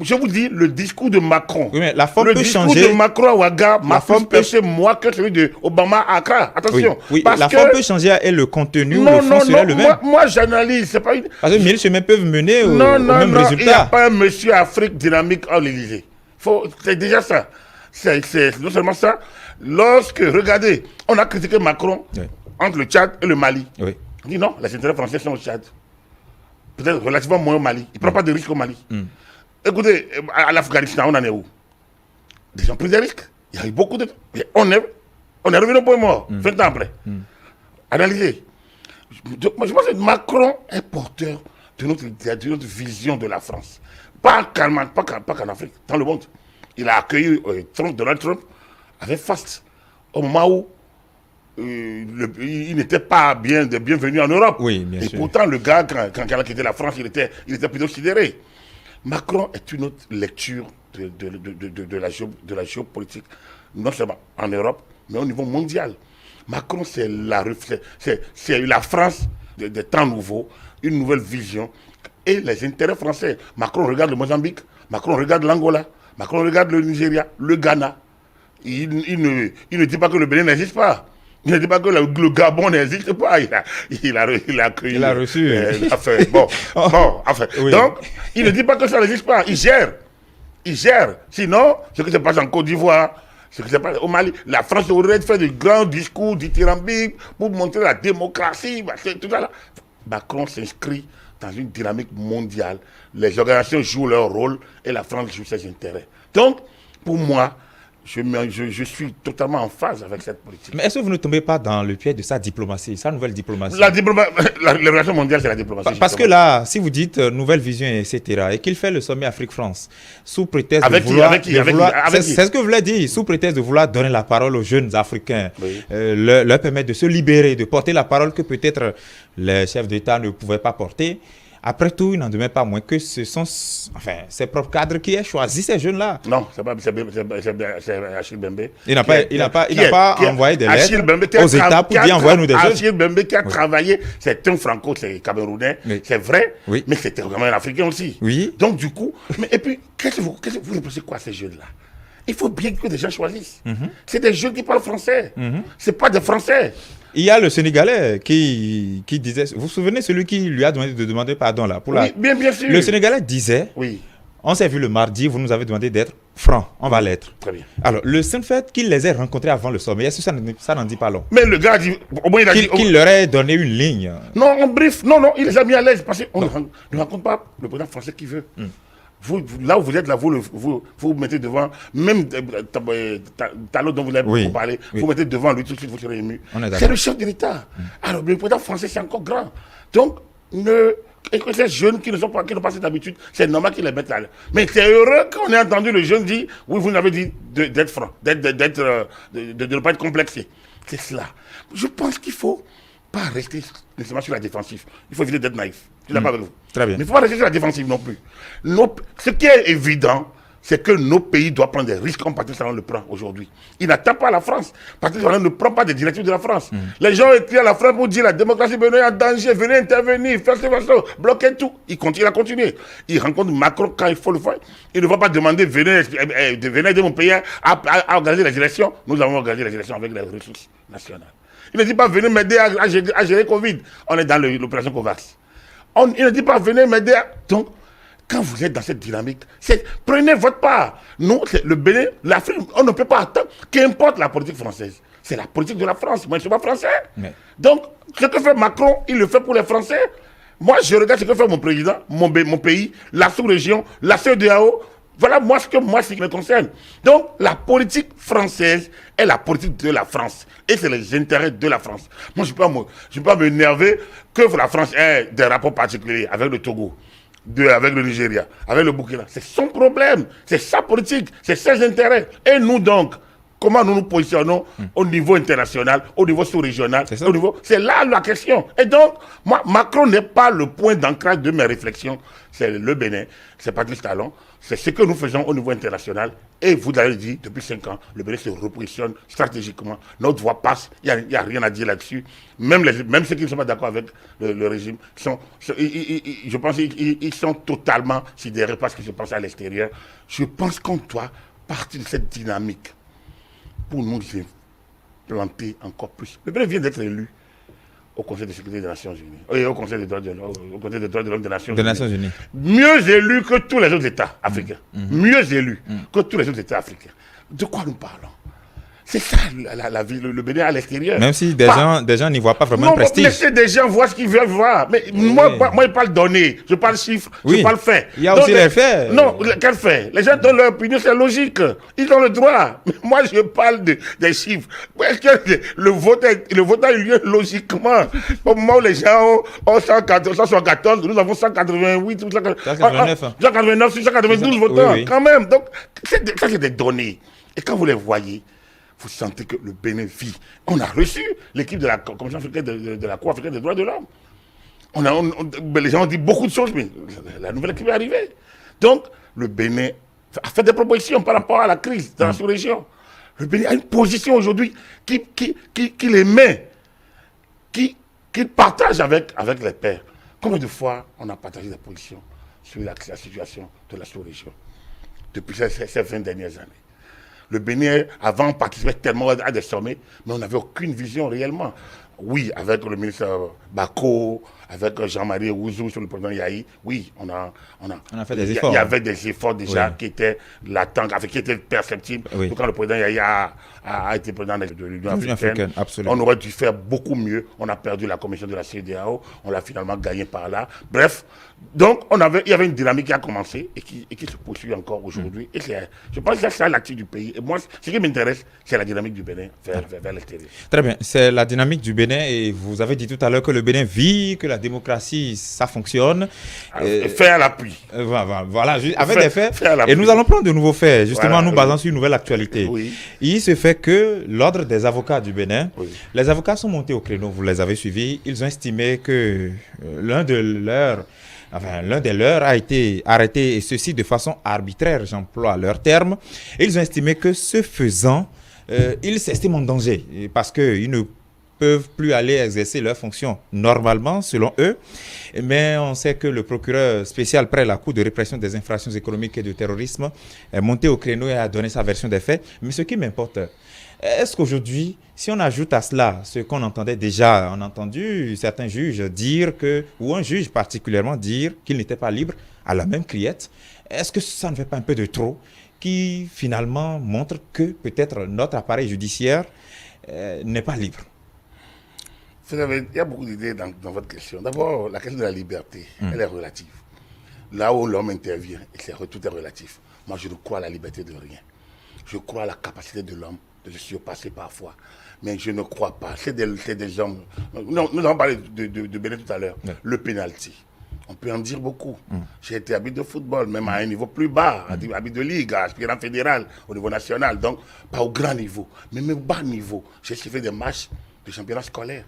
je vous dis, le discours de Macron. Oui, mais la forme peut changer. Le discours de Macron à Ouaga m'a plus pêché moi que celui de Obama à Accra. Attention. Oui, la forme peut changer et le contenu ou le fond sera le même. Moi j'analyse. C'est pas une... Parce que mille chemins peuvent mener au même résultat. Il n'y a pas un monsieur Afrique dynamique à l'Élysée. C'est déjà ça. C'est non seulement ça. Lorsque, regardez, on a critiqué Macron entre le Tchad et le Mali. Oui. On dit non, les intérêts français sont au Tchad. Peut-être relativement moins au Mali. Il ne prend pas de risques au Mali. Écoutez, à l'Afghanistan, on en est où? Ils ont pris des risques. Il y a eu beaucoup de... On est revenu au point mort, 20 ans après. Analysez. Moi, je pense que Macron est porteur de notre vision de la France. Pas qu'en Afrique, dans le monde. Il a accueilli Donald Trump avec Fast, au moment où il n'était pas bienvenu en Europe. Oui, bien sûr. Et pourtant, le gars, quand il a quitté la France, il était plutôt sidéré. Macron est une autre lecture de la géopolitique, non seulement en Europe, mais au niveau mondial. Macron, c'est la France des temps nouveaux, une nouvelle vision et les intérêts français. Macron regarde le Mozambique, Macron regarde l'Angola, Macron regarde le Nigeria, le Ghana. Il ne dit pas que le Bénin n'existe pas. Il ne dit pas que le Gabon n'existe pas. Il a accueilli. Il a reçu. Oui. Donc, il ne dit pas que ça n'existe pas. Il gère. Sinon, ce qui se passe en Côte d'Ivoire, ce qui se passe au Mali, la France aurait fait de grands discours dithyrambiques pour montrer la démocratie, tout ça là. Macron s'inscrit dans une dynamique mondiale. Les organisations jouent leur rôle et la France joue ses intérêts. Donc, pour moi, je suis totalement en phase avec cette politique. Mais est-ce que vous ne tombez pas dans le piège de sa diplomatie, sa nouvelle diplomatie? La relation mondiale, c'est la diplomatie. Parce que là, si vous dites nouvelle vision, etc., et qu'il fait le sommet Afrique-France, sous prétexte de vouloir... C'est ce que vous voulez dire, sous prétexte de vouloir donner la parole aux jeunes Africains, leur permettre de se libérer, de porter la parole que peut-être les chefs d'État ne pouvaient pas porter. Après tout, il n'en demeure pas moins que ce sont ses propres cadres qui aient choisi ces jeunes-là. Non, c'est Achille Bembe. Il n'a pas envoyé des lettres aux États pour dire envoyez-nous des jeunes. Achille Bembe qui a travaillé, c'est un franco, c'est camerounais, c'est vrai, mais c'était vraiment un Africain aussi. Oui. Donc du coup, et puis, vous reprochez quoi à ces jeunes-là? Il faut bien que des gens choisissent. C'est des jeunes qui parlent français. C'est pas des Français. Il y a le Sénégalais qui disait, vous vous souvenez, celui qui lui a demandé de demander pardon là pour Oui, bien sûr. Le Sénégalais disait, oui. On s'est vu le mardi, vous nous avez demandé d'être francs, on va l'être. Très bien. Alors, le simple fait qu'il les ait rencontrés avant le sommet, est-ce que ça n'en dit pas long? Mais le gars dit, au moins il a dit... Qu'il leur ait donné une ligne. Non, en brief, non, il les a mis à l'aise parce qu'on ne rencontre pas le président français qui veut. Là où vous êtes, là, vous mettez devant, même Talon dont vous avez parlé, vous mettez devant lui tout de suite, vous serez ému. C'est le chef de l'État. Alors, le président français, c'est encore grand. Donc, et que ces jeunes qui n'ont pas cette habitude, c'est normal qu'ils les mettent là. Mais c'est heureux qu'on ait entendu le jeune dire, oui, vous nous avez dit d'être franc, de ne pas être complexé. C'est cela. Je pense qu'il ne faut pas rester nécessairement sur la défensive. Il faut éviter d'être naïf. Je suis d'accord avec vous. Très bien. Mais il ne faut pas rester sur la défensive non plus. Ce qui est évident, c'est que nos pays doivent prendre des risques comme Patrice Talon le prend aujourd'hui. Il n'attend pas la France. Patrice Talon ne prend pas des directives de la France. Les gens écrivent à la France pour dire la démocratie venez en danger, venez intervenir, faire ce façon, bloquer tout. Il a continué. Il rencontre Macron quand il faut le faire. Il ne va pas demander venez aider mon pays à organiser les élections. Nous avons organisé les élections avec les ressources nationales. Il ne dit pas venez m'aider à gérer Covid. On est dans l'opération COVAX. Il ne dit pas venez m'aider. Donc, quand vous êtes dans cette dynamique, prenez votre part. Nous, le Bénin, l'Afrique, on ne peut pas attendre. Qu'importe la politique française. C'est la politique de la France. Moi, je ne suis pas français. Mais... Donc, ce que fait Macron, il le fait pour les Français. Moi, je regarde ce que fait mon président, mon pays, la sous-région, la CEDEAO. Voilà ce qui me concerne. Donc, la politique française est la politique de la France. Et c'est les intérêts de la France. Moi, je ne peux pas m'énerver que la France ait des rapports particuliers avec le Togo. Avec le Nigeria, avec le Burkina. C'est son problème, c'est sa politique, c'est ses intérêts. Et nous donc, comment nous nous positionnons au niveau international, au niveau sous-régional, c'est là la question. Et donc, moi, Macron n'est pas le point d'ancrage de mes réflexions. C'est le Bénin, c'est Patrice Talon, c'est ce que nous faisons au niveau international. Et vous l'avez dit, depuis 5 ans, le Bénin se repositionne stratégiquement. Notre voix passe, il n'y a rien à dire là-dessus. Même ceux qui ne sont pas d'accord avec le régime, je pense qu'ils sont totalement sidérés par ce qui se passe à l'extérieur. Je pense qu'on doit partir de cette dynamique pour nous implanter encore plus. Le Bénin vient d'être élu au Conseil de sécurité des Nations Unies. Et au Conseil des droits de l'homme des Nations Unies. Mieux élu que tous les autres États africains. Mieux élu que tous les autres États africains. De quoi nous parlons? C'est ça la vie, le Bénin à l'extérieur. Même si des gens n'y voient pas vraiment de prestige. Laissez des gens voir ce qu'ils veulent voir. Mais moi, je parle données, je parle chiffres, je parle faits. Il y a aussi les faits. Non, quels faits? Les gens donnent leur opinion, c'est logique. Ils ont le droit. Mais moi, je parle des chiffres. Est-ce que le vote a eu lieu logiquement? Au moment où les gens ont 114, nous avons 188, 189 sur 192 votants. Quand même. Donc, ça, c'est des données. Et quand vous les voyez, vous sentez que le Bénin vit. On a reçu l'équipe de la Commission africaine de la Cour africaine des droits de l'homme. Les gens ont dit beaucoup de choses, mais la nouvelle équipe est arrivée. Donc, le Bénin a fait des propositions par rapport à la crise dans la sous-région. Le Bénin a une position aujourd'hui qui les met, qui partage avec les pairs. Combien de fois on a partagé des positions sur la situation de la sous-région depuis ces 20 dernières années? Le Bénin, avant, on participait tellement à des sommets, mais on n'avait aucune vision réellement. Oui, avec le ministre Bako, avec Jean-Marie Ouzou sur le président Yahi, oui, on a fait des efforts. Il y avait des efforts déjà qui étaient latents, qui étaient perceptibles. Donc, quand le président Yahi a été président de l'Union africaine, on aurait dû faire beaucoup mieux. On a perdu la commission de la CEDEAO, on l'a finalement gagné par là. Bref, donc il y avait une dynamique qui a commencé et qui se poursuit encore aujourd'hui. Et je pense que c'est ça l'actif du pays. Et moi, ce qui m'intéresse, c'est la dynamique du Bénin vers l'extérieur. Très bien, c'est la dynamique du Bénin et vous avez dit tout à l'heure que le Bénin vit, que la démocratie, ça fonctionne. Fait à l'appui. Voilà, avec des faits. Et nous allons prendre de nouveaux faits, justement, nous basant sur une nouvelle actualité. Il se fait que l'ordre des avocats du Bénin, les avocats sont montés au créneau, vous les avez suivis, ils ont estimé que l'un de leurs enfin, l'un des leurs a été arrêté, et ceci de façon arbitraire, j'emploie leur terme. Et ils ont estimé que ce faisant, ils s'estiment en danger parce qu'ils ne peuvent plus aller exercer leurs fonctions normalement, selon eux. Mais on sait que le procureur spécial près la Cour de répression des infractions économiques et de terrorisme est monté au créneau et a donné sa version des faits. Mais ce qui m'importe, est-ce qu'aujourd'hui, si on ajoute à cela ce qu'on entendait déjà, on a entendu certains juges dire que, ou un juge particulièrement dire qu'il n'était pas libre à la même criette, est-ce que ça ne fait pas un peu de trop qui finalement montre que peut-être notre appareil judiciaire n'est pas libre? Vous savez, il y a beaucoup d'idées dans votre question. D'abord, la question de la liberté, elle est relative. Là où l'homme intervient, tout est relatif. Moi, je ne crois à la liberté de rien. Je crois à la capacité de l'homme de se surpasser parfois. Mais je ne crois pas. C'est des hommes. Nous avons parlé de Bénin tout à l'heure. Le penalty. On peut en dire beaucoup. J'ai été arbitre de football, même à un niveau plus bas, arbitre de ligue, aspirant fédéral, au niveau national. Donc, pas au grand niveau, mais même au bas niveau. J'ai suivi des matchs de championnat scolaire.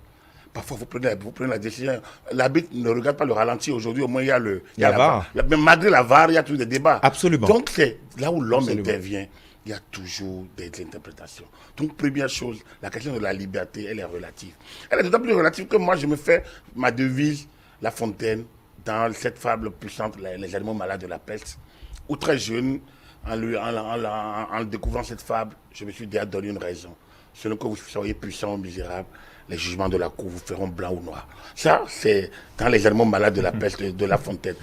Parfois, vous prenez la décision. L'arbitre ne regarde pas le ralenti. Aujourd'hui, au moins, il y a la VAR. Même malgré la VAR, il y a toujours des débats. Absolument. Donc, c'est là où l'homme intervient. Il y a toujours des interprétations. Donc, première chose, la question de la liberté, elle est relative. Elle est d'autant plus relative que moi, je me fais ma devise, La Fontaine, dans cette fable puissante, les animaux malades de la peste, où très jeune, en découvrant cette fable, je me suis déjà donné une raison. Selon que vous soyez puissant ou misérable, les jugements de la cour vous feront blanc ou noir. Ça, c'est dans les animaux malades de la peste de La Fontaine,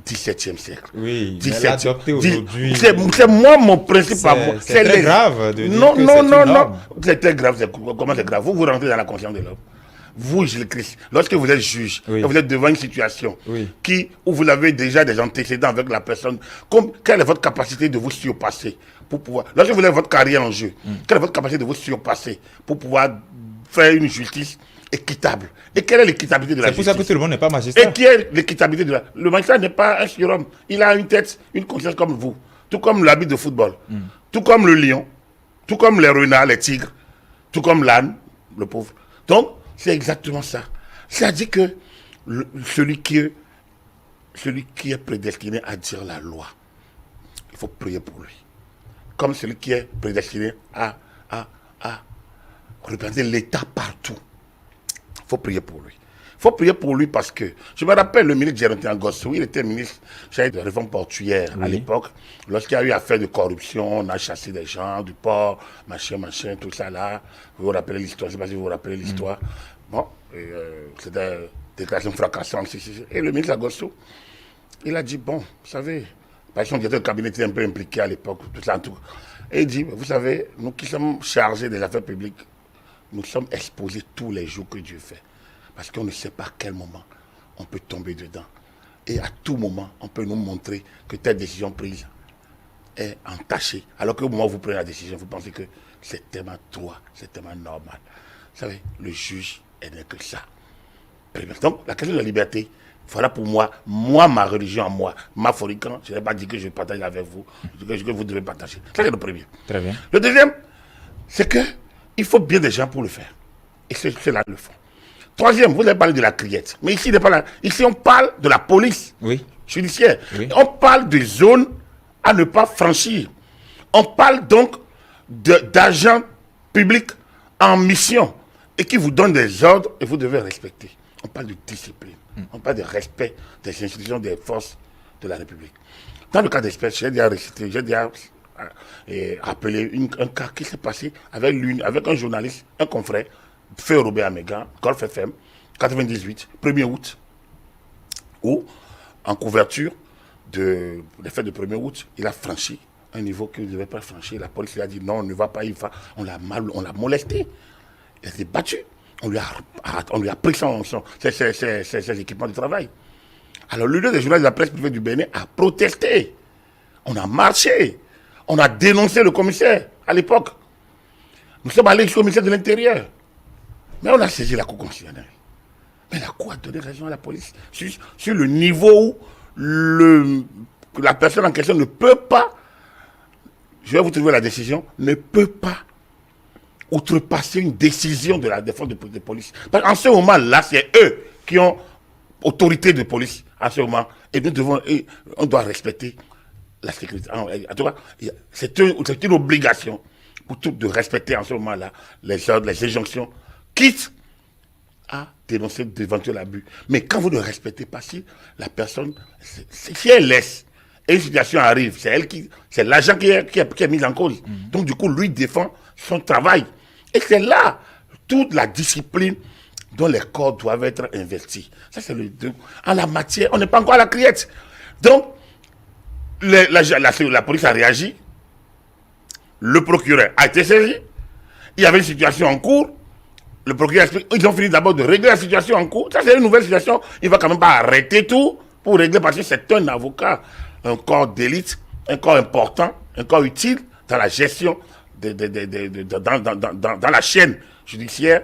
17e siècle. Oui, mais l'adopter aujourd'hui... C'est moi, mon principe à moi. C'est très grave de dire non, que non, c'est non, une non. norme. C'est très grave. Comment c'est grave? Vous rentrez dans la conscience de l'homme. Vous, Jésus-Christ, lorsque vous êtes juge, et vous êtes devant une situation où vous avez déjà des antécédents avec la personne, quelle est votre capacité de vous surpasser pour pouvoir... Lorsque vous avez votre carrière en jeu, quelle est votre capacité de vous surpasser pour pouvoir faire une justice équitable? Et quelle est l'équitabilité de la justice? C'est pour ça que tout le monde n'est pas magistrat. Et qui est l'équitabilité de la... Le magistrat n'est pas un surhomme. Il a une tête, une conscience comme vous. Tout comme l'arbitre de football. Tout comme le lion. Tout comme les renards, les tigres. Tout comme l'âne, le pauvre. Donc, c'est exactement ça. C'est-à-dire que celui qui est prédestiné à dire la loi, il faut prier pour lui. Comme celui qui est prédestiné à représenter l'État partout. Il faut prier pour lui. Il faut prier pour lui parce que, je me rappelle le ministre Gérontin Gossou, il était ministre de réforme portuaire à l'époque. Lorsqu'il y a eu affaire de corruption, on a chassé des gens du port, machin, tout ça là. Vous vous rappelez l'histoire, je ne sais pas si vous vous rappelez l'histoire. Bon, c'était une déclaration fracassante. Et le ministre Gossou, il a dit, bon, vous savez, parce que son directeur de cabinet était un peu impliqué à l'époque, tout ça, tout. Et il dit, vous savez, nous qui sommes chargés des affaires publiques, nous sommes exposés tous les jours que Dieu fait. Parce qu'on ne sait pas à quel moment on peut tomber dedans. Et à tout moment, on peut nous montrer que telle décision prise est entachée. Alors qu'au moment où vous prenez la décision, vous pensez que c'est tellement droit, c'est tellement normal. Vous savez, le juge n'est que ça. Donc, la question de la liberté, voilà pour moi, ma religion, ma forican, je n'ai pas dit que je partage avec vous, que vous devez partager. Ça, c'est le premier. Très bien. Le deuxième, c'est qu'il faut bien des gens pour le faire. Et c'est là le fond. Troisième, vous avez parlé de la criette. Mais ici, ici on parle de la police judiciaire. On parle de zones à ne pas franchir. On parle donc d'agents publics en mission et qui vous donnent des ordres et vous devez respecter. On parle de discipline. On parle de respect des institutions des forces de la République. Dans le cas d'espèce, j'ai déjà récité, j'ai déjà rappelé un cas qui s'est passé avec un journaliste, un confrère, Feu Robert Amégan, Golf FM, 98, 1er août, où, en couverture des fêtes de 1er août, il a franchi un niveau qu'il ne devait pas franchir. La police lui a dit non, on ne va pas, on l'a molesté. Il a été battu. On lui a pris ses équipements de travail. Alors, le lieu des journalistes de la presse privée du Bénin a protesté. On a marché. On a dénoncé le commissaire à l'époque. Nous sommes allés jusqu'au ministère de l'Intérieur. Mais on a saisi la Cour constitutionnelle. Mais la Cour a donné raison à la police sur le niveau où la personne en question ne peut pas, je vais vous trouver la décision, ne peut pas outrepasser une décision de la défense de police. Parce qu'en ce moment-là, c'est eux qui ont autorité de police en ce moment Et on doit respecter la sécurité. En tout cas, c'est une obligation pour tous de respecter en ce moment-là les ordres, les injonctions, quitte à dénoncer d'éventuels abus. Mais quand vous ne respectez pas, si la personne, si elle laisse, et une situation arrive, c'est l'agent qui est mis en cause. Donc du coup, lui défend son travail. Et c'est là toute la discipline dont les corps doivent être investis. Ça, c'est en la matière, on n'est pas encore à la criette. Donc, la police a réagi. Le procureur a été saisi. Il y avait une situation en cours. Le procureur explique, ils ont fini d'abord de régler la situation en cours. Ça, c'est une nouvelle situation. Il ne va quand même pas arrêter tout pour régler parce que c'est un avocat, un corps d'élite, un corps important, un corps utile dans la gestion, dans la chaîne judiciaire.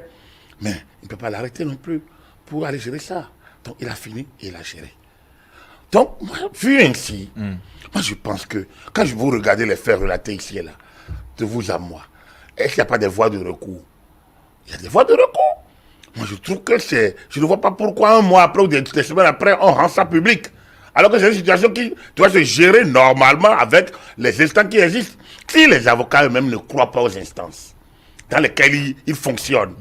Mais il ne peut pas l'arrêter non plus pour aller gérer ça. Donc, il a fini et il a géré. Donc, vu ainsi, moi, je pense que quand vous regardez les faits relatés ici et là, de vous à moi, est-ce qu'il n'y a pas des voies de recours? Il y a des voies de recours. Moi, je trouve que je ne vois pas pourquoi un mois après ou des semaines après, on rend ça public. Alors que c'est une situation qui doit se gérer normalement avec les instances qui existent. Si les avocats eux-mêmes ne croient pas aux instances dans lesquelles ils fonctionnent,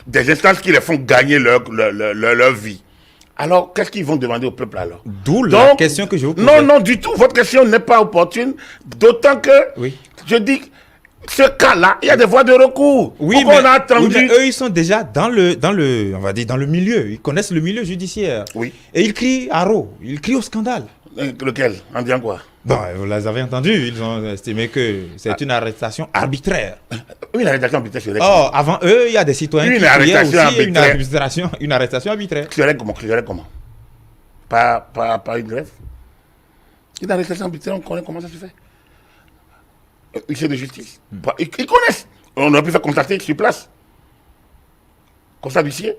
des instances qui les font gagner leur vie, alors qu'est-ce qu'ils vont demander au peuple alors? D'où la question que je vous pose. Non, du tout. Votre question n'est pas opportune. D'autant que, je dis, ce cas-là, il y a des voies de recours. Oui, mais, on a attendu... mais eux, ils sont déjà dans le milieu. Ils connaissent le milieu judiciaire. Oui. Et ils crient à Ro. Ils crient au scandale. Lequel? En disant quoi? Bon, vous les avez entendus. Ils ont estimé que c'est une arrestation arbitraire. Une arrestation arbitraire, c'est vrai. Oh, avant eux, il y a des citoyens qui criaient aussi une arrestation arbitraire. C'est comment? Pas une grève? Une arrestation arbitraire, on connaît comment ça se fait. Huissier de justice. Ils connaissent. On aurait pu faire constater sur place. Constat d'huissier.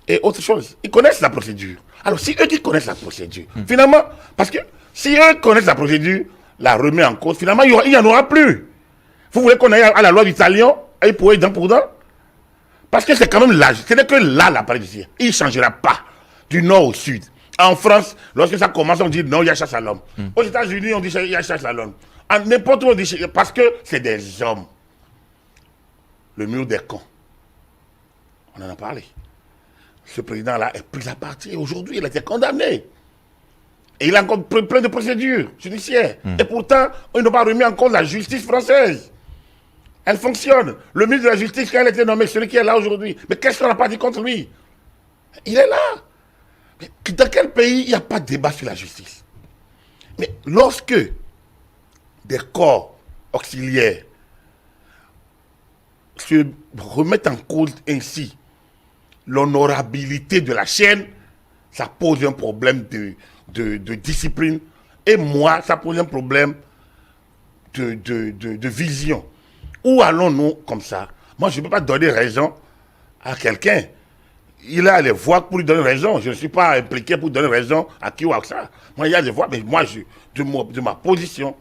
Et autre chose. Ils connaissent la procédure. Alors, si eux qui connaissent la procédure, finalement, parce que si eux connaissent la procédure, la remet en cause, finalement, il n'y en aura plus. Vous voulez qu'on aille à la loi du talion et pour dent pour dent? Parce que c'est quand même là. Ce n'est que là l'appareil judiciaire. Il ne changera pas du nord au sud. En France, lorsque ça commence, on dit non, il y a chasse à l'homme. Aux États-Unis, on dit il y a chasse à l'homme. N'importe où on dit parce que c'est des hommes. Le mur des cons. On en a parlé. Ce président-là est pris à partie. Aujourd'hui, il a été condamné. Et il a encore plein de procédures judiciaires. Et pourtant, ils n'ont pas remis en cause la justice française. Elle fonctionne. Le ministre de la Justice, quand il a été nommé, celui qui est là aujourd'hui, mais qu'est-ce qu'on n'a pas dit contre lui? Il est là. Mais dans quel pays il n'y a pas de débat sur la justice? Mais lorsque des corps auxiliaires se remettent en cause ainsi l'honorabilité de la chaîne, ça pose un problème de discipline. Et moi, ça pose un problème de vision. Où allons-nous comme ça? Moi, je ne peux pas donner raison à quelqu'un. Il a les voix pour lui donner raison. Je ne suis pas impliqué pour donner raison à qui ou à ça. Moi, il y a des voix, mais moi, de ma position,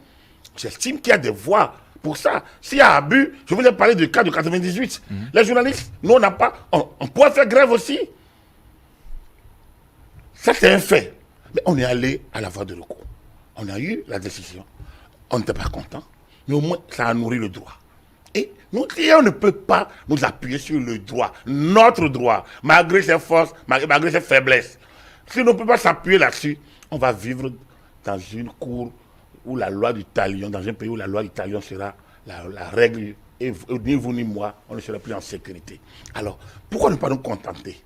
j'estime qu'il y a des voix pour ça. S'il y a abus, je vous ai parlé du cas de 98. Les journalistes, nous, on n'a pas... On pourrait faire grève aussi. Ça, c'est un fait. Mais on est allé à la voie de recours. On a eu la décision. On n'était pas content. Mais au moins, ça a nourri le droit. Et nous, on ne peut pas nous appuyer sur le droit, notre droit, malgré ses forces, malgré ses faiblesses. Si on ne peut pas s'appuyer là-dessus, on va vivre dans une cour où la loi du talion, dans un pays où la loi du talion sera la règle, et ni vous ni moi, on ne sera plus en sécurité. Alors, pourquoi ne pas nous contenter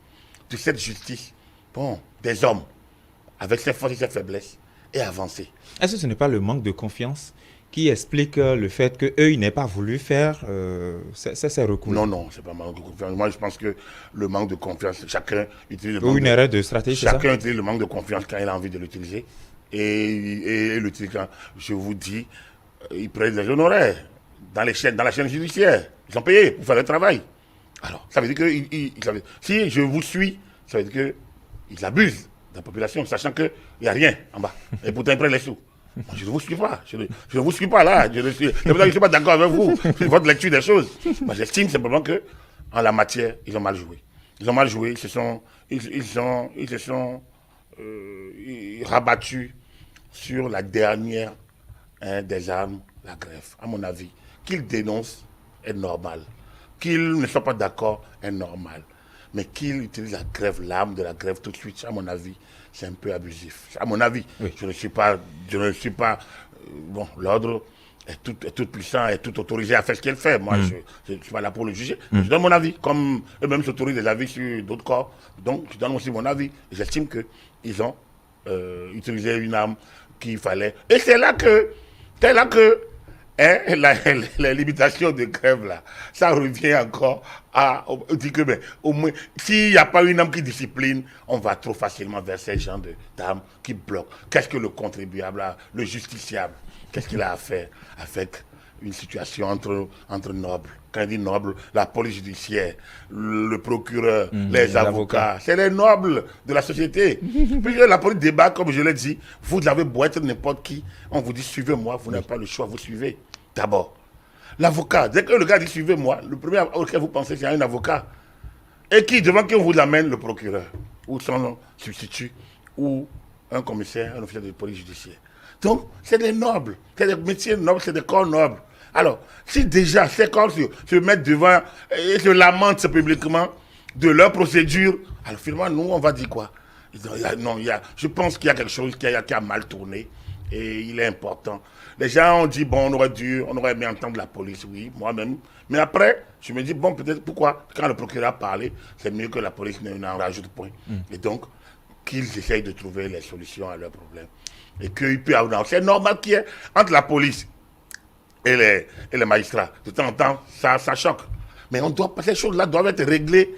de cette justice, des hommes, avec ses forces et ses faiblesses, et avancer? Est-ce que ce n'est pas le manque de confiance qui explique le fait qu'eux, ils n'aient pas voulu faire ces recours? Non, c'est pas manque de confiance. Moi, je pense que le manque de confiance, chacun utilise le manque une erreur de stratégie, chacun utilise le manque de confiance quand il a envie de l'utiliser. Et l'utiliser quand, je vous dis, ils prennent des honoraires dans la chaîne judiciaire. Ils sont payés pour faire le travail. Alors, ça veut dire que si je vous suis, ça veut dire qu'ils abusent de la population, sachant qu'il n'y a rien en bas. Et pourtant, ils prennent les sous. Moi, je ne vous suis pas. Je ne vous suis pas là. Je ne suis pas d'accord avec vous. C'est votre lecture des choses. Moi, j'estime simplement que en la matière, ils ont mal joué. Ils ont mal joué. Ils se sont rabattu sur la dernière des armes, la grève. À mon avis, qu'ils dénoncent est normal. Qu'ils ne soient pas d'accord est normal. Mais qu'ils utilisent la grève, l'arme de la grève tout de suite, à mon avis, c'est un peu abusif. À mon avis, oui. Je ne suis pas bon, l'ordre est tout puissant, est tout autorisé à faire ce qu'il fait. Moi, je ne suis pas là pour le juger. Je donne mon avis, comme eux-mêmes s'autorisent des avis sur d'autres corps. Donc, je donne aussi mon avis. J'estime qu'ils ont utilisé une arme qu'il fallait. Et c'est là que la limitation de grève, là, ça revient encore à dire que, au moins, s'il n'y a pas une arme qui discipline, on va trop facilement vers ces gens d'armes qui bloquent. Qu'est-ce que le contribuable a, le justiciable, qu'est-ce qu'il a à faire avec une situation entre nobles? Quand on dit noble, la police judiciaire, le procureur, les avocats, c'est les nobles de la société. Puis la police débat, comme je l'ai dit, vous avez beau être n'importe qui, on vous dit suivez-moi, vous n'avez pas le choix, vous suivez. D'abord, l'avocat, dès que le gars dit suivez-moi, le premier auquel vous pensez c'est un avocat. Et qui, devant qui on vous l'amène, le procureur, ou son substitut, ou un commissaire, un officier de police judiciaire. Donc, c'est des nobles, c'est des métiers nobles, c'est des corps nobles. Alors, si déjà ces corps se mettent devant et se lamentent publiquement de leur procédure, alors finalement, nous, on va dire quoi? Je pense qu'il y a quelque chose qui a mal tourné et il est important. Les gens ont dit, bon, on aurait aimé entendre la police, oui, moi-même. Mais après, je me dis, bon, peut-être pourquoi, quand le procureur a parlé, c'est mieux que la police n'en rajoute point. Et donc, qu'ils essayent de trouver les solutions à leurs problèmes. Et qu'il peut avoir. C'est normal qu'il y ait entre la police et les magistrats. De temps en temps, ça choque. Mais ces choses-là doivent être réglées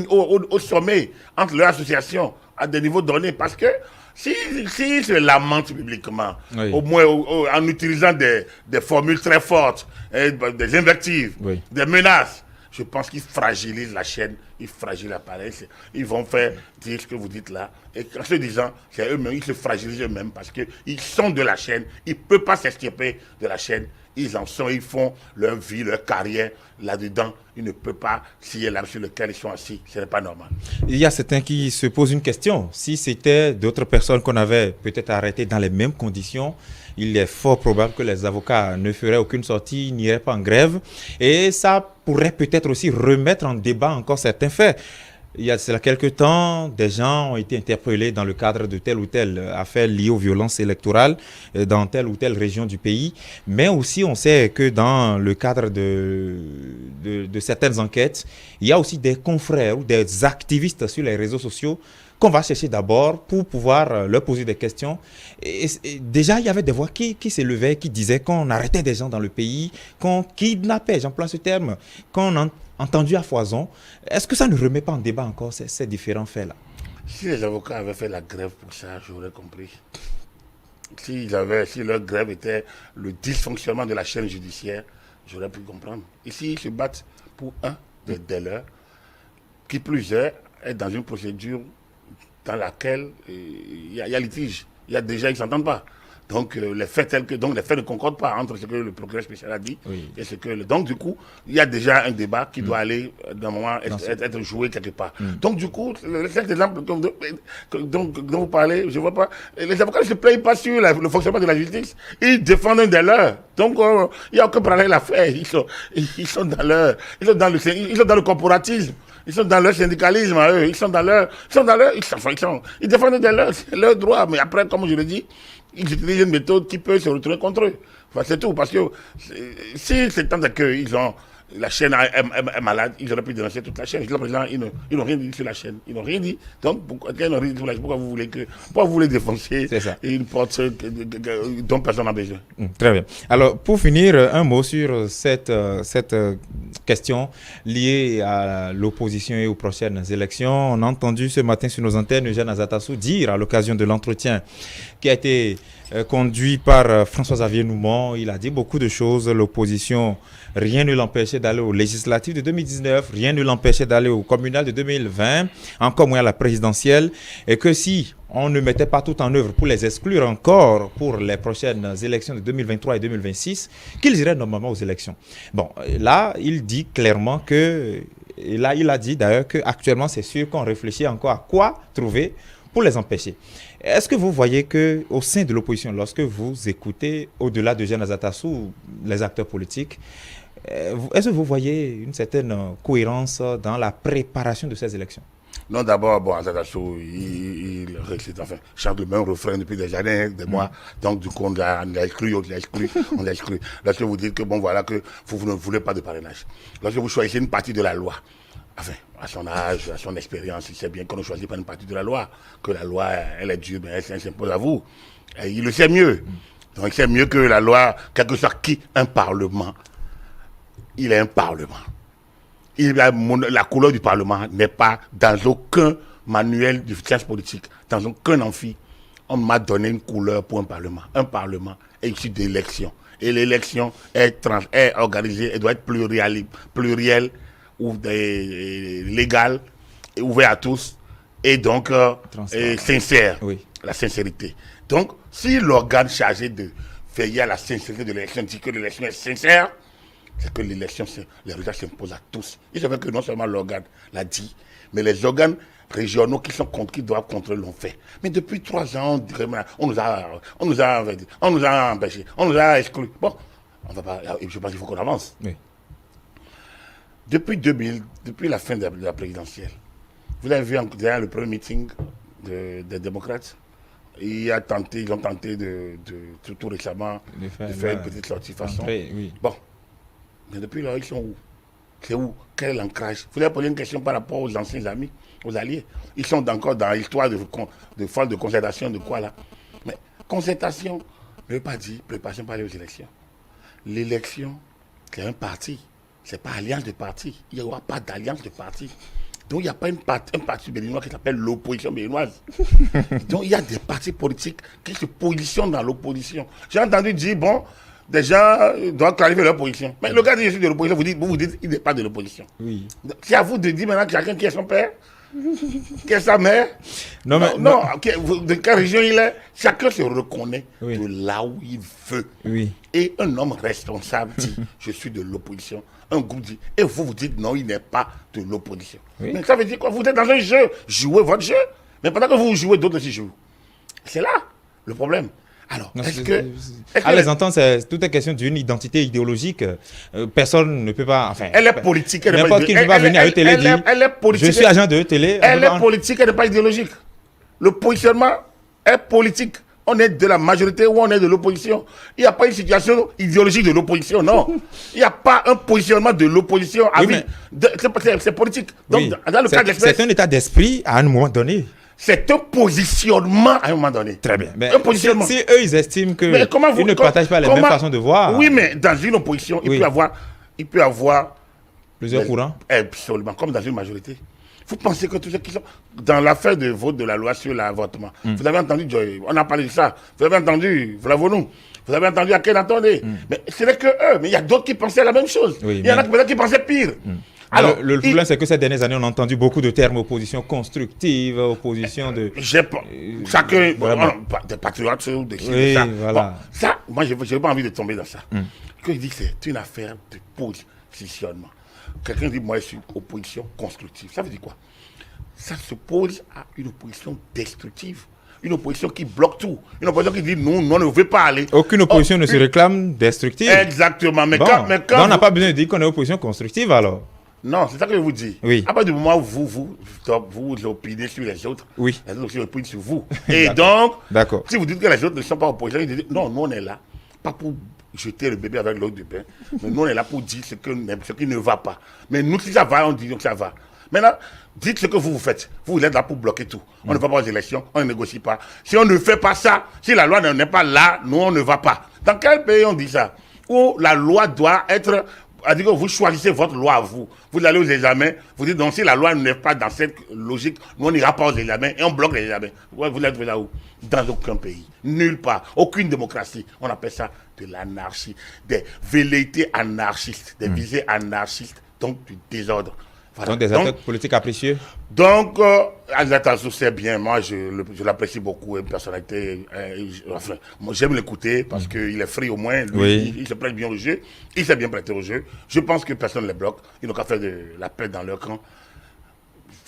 au sommet, entre leurs associations, à des niveaux donnés. Parce que s'ils se lamentent publiquement, oui. Au moins en utilisant des formules très fortes, des invectives, oui. Des menaces, je pense qu'ils fragilisent la chaîne, ils fragilisent l'appareil. Ils vont faire dire ce que vous dites là. Et en se disant, c'est eux-mêmes, ils se fragilisent eux-mêmes parce qu'ils sont de la chaîne. Ils ne peuvent pas s'extirper de la chaîne. Ils en sont, ils font leur vie, leur carrière là-dedans. Ils ne peuvent pas scier l'arbre sur lequel ils sont assis. Ce n'est pas normal. Il y a certains qui se posent une question. Si c'était d'autres personnes qu'on avait peut-être arrêtées dans les mêmes conditions, il est fort probable que les avocats ne feraient aucune sortie, n'iraient pas en grève. Et ça pourrait peut-être aussi remettre en débat encore certains faits. Il y a quelques temps, des gens ont été interpellés dans le cadre de telle ou telle affaire liée aux violences électorales dans telle ou telle région du pays. Mais aussi, on sait que dans le cadre de certaines enquêtes, il y a aussi des confrères ou des activistes sur les réseaux sociaux qu'on va chercher d'abord pour pouvoir leur poser des questions. Et déjà, il y avait des voix qui s'élevaient, qui disaient qu'on arrêtait des gens dans le pays, qu'on kidnappait, j'emploie ce terme, qu'on entendu à foison. Est-ce que ça ne remet pas en débat encore ces différents faits-là? Si les avocats avaient fait la grève pour ça, j'aurais compris. Si leur grève était le dysfonctionnement de la chaîne judiciaire, j'aurais pu comprendre. Ici, ils se battent pour un des leurs, qui plus est dans une procédure dans laquelle il y a litige. Ils ne s'entendent pas. Donc les faits ne concordent pas entre ce que le procureur spécial a dit, oui. Et ce que donc du coup il y a déjà un débat qui doit aller d'un moment être joué quelque part. Donc du coup cet exemple dont vous parlez, je vois pas, les avocats ne se plaignent pas sur le fonctionnement de la justice, ils défendent un des leurs. Donc il n'y a aucun parallèle à faire. Ils sont dans le corporatisme. Ils sont dans leur syndicalisme à eux, ils défendent des leurs, c'est leur droit. Mais après, comme je le dis, ils utilisent une méthode qui peut se retourner contre eux. Enfin, c'est tout, parce que si c'est tant qu'ils ont la chaîne est malade, ils auraient pu dénoncer toute la chaîne. Jusqu'à présent, ils n'ont rien dit sur la chaîne. Ils n'ont rien dit. Donc, pourquoi vous voulez défoncer une porte dont personne n'a besoin? Très bien. Alors, pour finir, un mot sur cette question liée à l'opposition et aux prochaines élections. On a entendu ce matin sur nos antennes Eugène Azatassou dire à l'occasion de l'entretien qui a été conduit par François-Xavier Noumon. Il a dit beaucoup de choses. L'opposition, rien ne l'empêchait d'aller aux législatives de 2019, rien ne l'empêchait d'aller au communal de 2020, encore moins à la présidentielle, et que si on ne mettait pas tout en œuvre pour les exclure encore pour les prochaines élections de 2023 et 2026, qu'ils iraient normalement aux élections. Bon, là, il dit clairement que, et là, il a dit d'ailleurs qu'actuellement, c'est sûr qu'on réfléchit encore à quoi trouver pour les empêcher. Est-ce que vous voyez qu'au sein de l'opposition, lorsque vous écoutez, au-delà de Jean Azatassou, les acteurs politiques, est-ce que vous voyez une certaine cohérence dans la préparation de ces élections? Non, d'abord, bon, Azatassou, il récite, enfin, chante le même refrain depuis des années, des mois. Donc, du coup, on l'a exclu, on l'a exclu, on l'a exclu. Lorsque vous dites que, bon, voilà, que vous ne voulez pas de parrainage. Lorsque vous choisissez une partie de la loi, enfin, à son âge, à son expérience, il sait bien qu'on ne choisit pas une partie de la loi, que la loi, elle est dure, mais elle s'impose à vous. Et il le sait mieux. Donc, il sait mieux que la loi, quel que soit qui, un parlement, il est un parlement. La couleur du Parlement n'est pas dans aucun manuel de sciences politiques, dans aucun amphi. On m'a donné une couleur pour un Parlement. Un Parlement est issu d'élections. Et l'élection est organisée, elle doit être plurielle ou légale, et ouverte à tous, et donc sincère. Oui. La sincérité. Donc, si l'organe chargé de veiller à la sincérité de l'élection dit que l'élection est sincère, c'est que l'élection, les résultats s'imposent à tous. Il se fait que non seulement l'organe l'a dit, mais les organes régionaux qui doivent contrôler l'ont fait. Mais depuis 3 ans, on nous a empêchés, on nous a exclus. Bon, on va pas, je pense qu'il faut qu'on avance. Oui. Depuis la fin de la présidentielle, vous avez vu derrière le premier meeting des démocrates, ils ont tenté tout récemment de faire une petite sortie façon. Oui. Bon. Mais depuis là, ils sont où? C'est où? Quel est l'ancrage? Vous avez posé une question par rapport aux anciens amis, aux alliés. Ils sont encore dans l'histoire de phase de concertation, de quoi là? Mais concertation ne veut pas dire préparation pour aller aux élections. L'élection, c'est un parti. Ce n'est pas alliance de partis. Il n'y aura pas d'alliance de partis. Donc il n'y a pas un parti béninois qui s'appelle l'opposition béninoise. Donc il y a des partis politiques qui se positionnent dans l'opposition. J'ai entendu dire, bon, des gens doivent clarifier leur position. Mais le gars dit je suis de l'opposition, vous dites il n'est pas de l'opposition. Oui. C'est à vous de dire maintenant chacun qui est son père, qui est sa mère. Non, de quelle région il est. Chacun se reconnaît de là où il veut. Oui. Et un homme responsable dit je suis de l'opposition. Un groupe dit, et vous dites non, il n'est pas de l'opposition. Oui. Mais ça veut dire quoi? Vous êtes dans un jeu, jouez votre jeu. Mais pendant que vous jouez, d'autres aussi jouent. C'est là le problème. Alors, les entendre, tout est question d'une identité idéologique. Personne ne peut pas. Enfin, elle est politique. N'importe qui ne peut pas venir à ETélé dire je suis agent de ETélé. Elle est politique, elle n'est pas idéologique. Le positionnement est politique. On est de la majorité ou on est de l'opposition. Il n'y a pas une situation idéologique de l'opposition, non. Il n'y a pas un positionnement de l'opposition. Oui, c'est politique. Donc, oui. Dans le cas c'est un état d'esprit à un moment donné. C'est un positionnement à un moment donné. Très bien. Mais un positionnement. Si eux, ils estiment qu'ils ne partagent pas les mêmes façons de voir. Oui, mais dans une opposition, il peut y avoir plusieurs courants. Absolument, comme dans une majorité. Vous pensez que tous ceux qui sont dans l'affaire de vote de la loi sur l'avortement, vous avez entendu, on a parlé de ça, vous avez entendu Flavonou, vous avez entendu Akhenaton, mais ce n'est que eux, mais il y a d'autres qui pensaient la même chose. Oui, il y en a peut-être qui pensaient pire. Alors, le problème, c'est que ces dernières années, on a entendu beaucoup de termes opposition constructive, opposition de... Chacun, des patriotes ou des choses oui, ça. Voilà. Bon, ça, moi, je n'ai pas envie de tomber dans ça. Que je dis que c'est une affaire de positionnement. Quelqu'un dit, moi, je suis opposition constructive. Ça veut dire quoi? Ça s'oppose à une opposition destructive. Une opposition qui bloque tout. Une opposition qui dit, non, on ne veut pas aller. Aucune opposition ne se réclame destructive. Exactement. Mais bon, quand donc on n'a pas besoin de dire qu'on est opposition constructive, alors. Non, c'est ça que je vous dis. Oui. À partir du moment où vous opinez sur les autres, oui. Les autres aussi opinent sur vous. Et donc, d'accord. Si vous dites que les autres ne sont pas opposés, ils disent, non, nous on est là, pas pour jeter le bébé avec l'eau de bain, mais nous on est là pour dire ce qui ne va pas. Mais nous, si ça va, on dit que ça va. Maintenant, dites ce que vous faites. Vous êtes là pour bloquer tout. On ne va pas aux élections, on ne négocie pas. Si on ne fait pas ça, si la loi n'est pas là, nous on ne va pas. Dans quel pays on dit ça? Où la loi doit être... C'est-à-dire que vous choisissez votre loi à vous. Vous allez aux examens, vous dites donc si la loi n'est pas dans cette logique, nous on n'ira pas aux examens et on bloque les examens. Vous êtes là où? Dans aucun pays. Nulle part. Aucune démocratie. On appelle ça de l'anarchie. Des velléités anarchistes, des visées anarchistes, donc du désordre. Voilà. Donc des acteurs politiques appréciés. Donc, Azatassou, c'est bien. Moi, je l'apprécie beaucoup. Une personnalité. Enfin, moi, j'aime l'écouter parce qu'il est free au moins. Lui, il se prête bien au jeu. Il s'est bien prêté au jeu. Je pense que personne ne les bloque. Ils n'ont qu'à faire de la paix dans leur camp.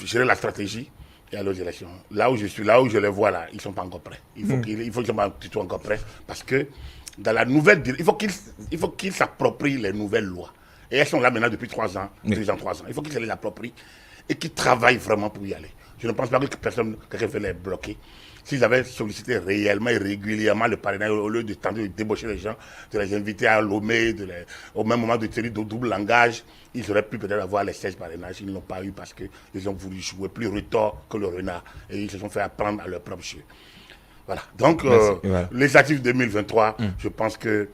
Gérer la stratégie. et aller aux élections. Là où je suis, là où je les vois, là, ils ne sont pas encore prêts. Il faut qu'ils soient plutôt encore prêts parce que dans la nouvelle... Il faut qu'ils s'approprient les nouvelles lois. Et elles sont là maintenant depuis 3 ans, 2 ans, 3 ans. Il faut qu'ils se les approprient et qu'ils travaillent vraiment pour y aller. Je ne pense pas que quelqu'un veut les bloquer. S'ils avaient sollicité réellement et régulièrement le parrainage, au lieu de tenter de débaucher les gens, de les inviter à Lomé, au même moment de tenir de double langage, ils auraient pu peut-être avoir les 16 parrainages. Ils n'ont pas eu parce qu'ils ont voulu jouer plus retors que le renard. Et ils se sont fait apprendre à leur propre jeu. Voilà. Donc, voilà. législatif 2023, je pense que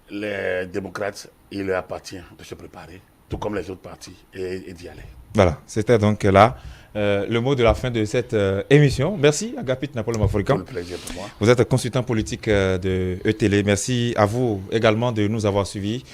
les démocrates, il leur appartient de se préparer, tout comme les autres partis, et d'y aller. Voilà, c'était donc là le mot de la fin de cette émission. Merci Agapit Napoléon Mafolican. C'est un plaisir pour moi. Vous êtes consultant politique de ETélé. Merci à vous également de nous avoir suivis.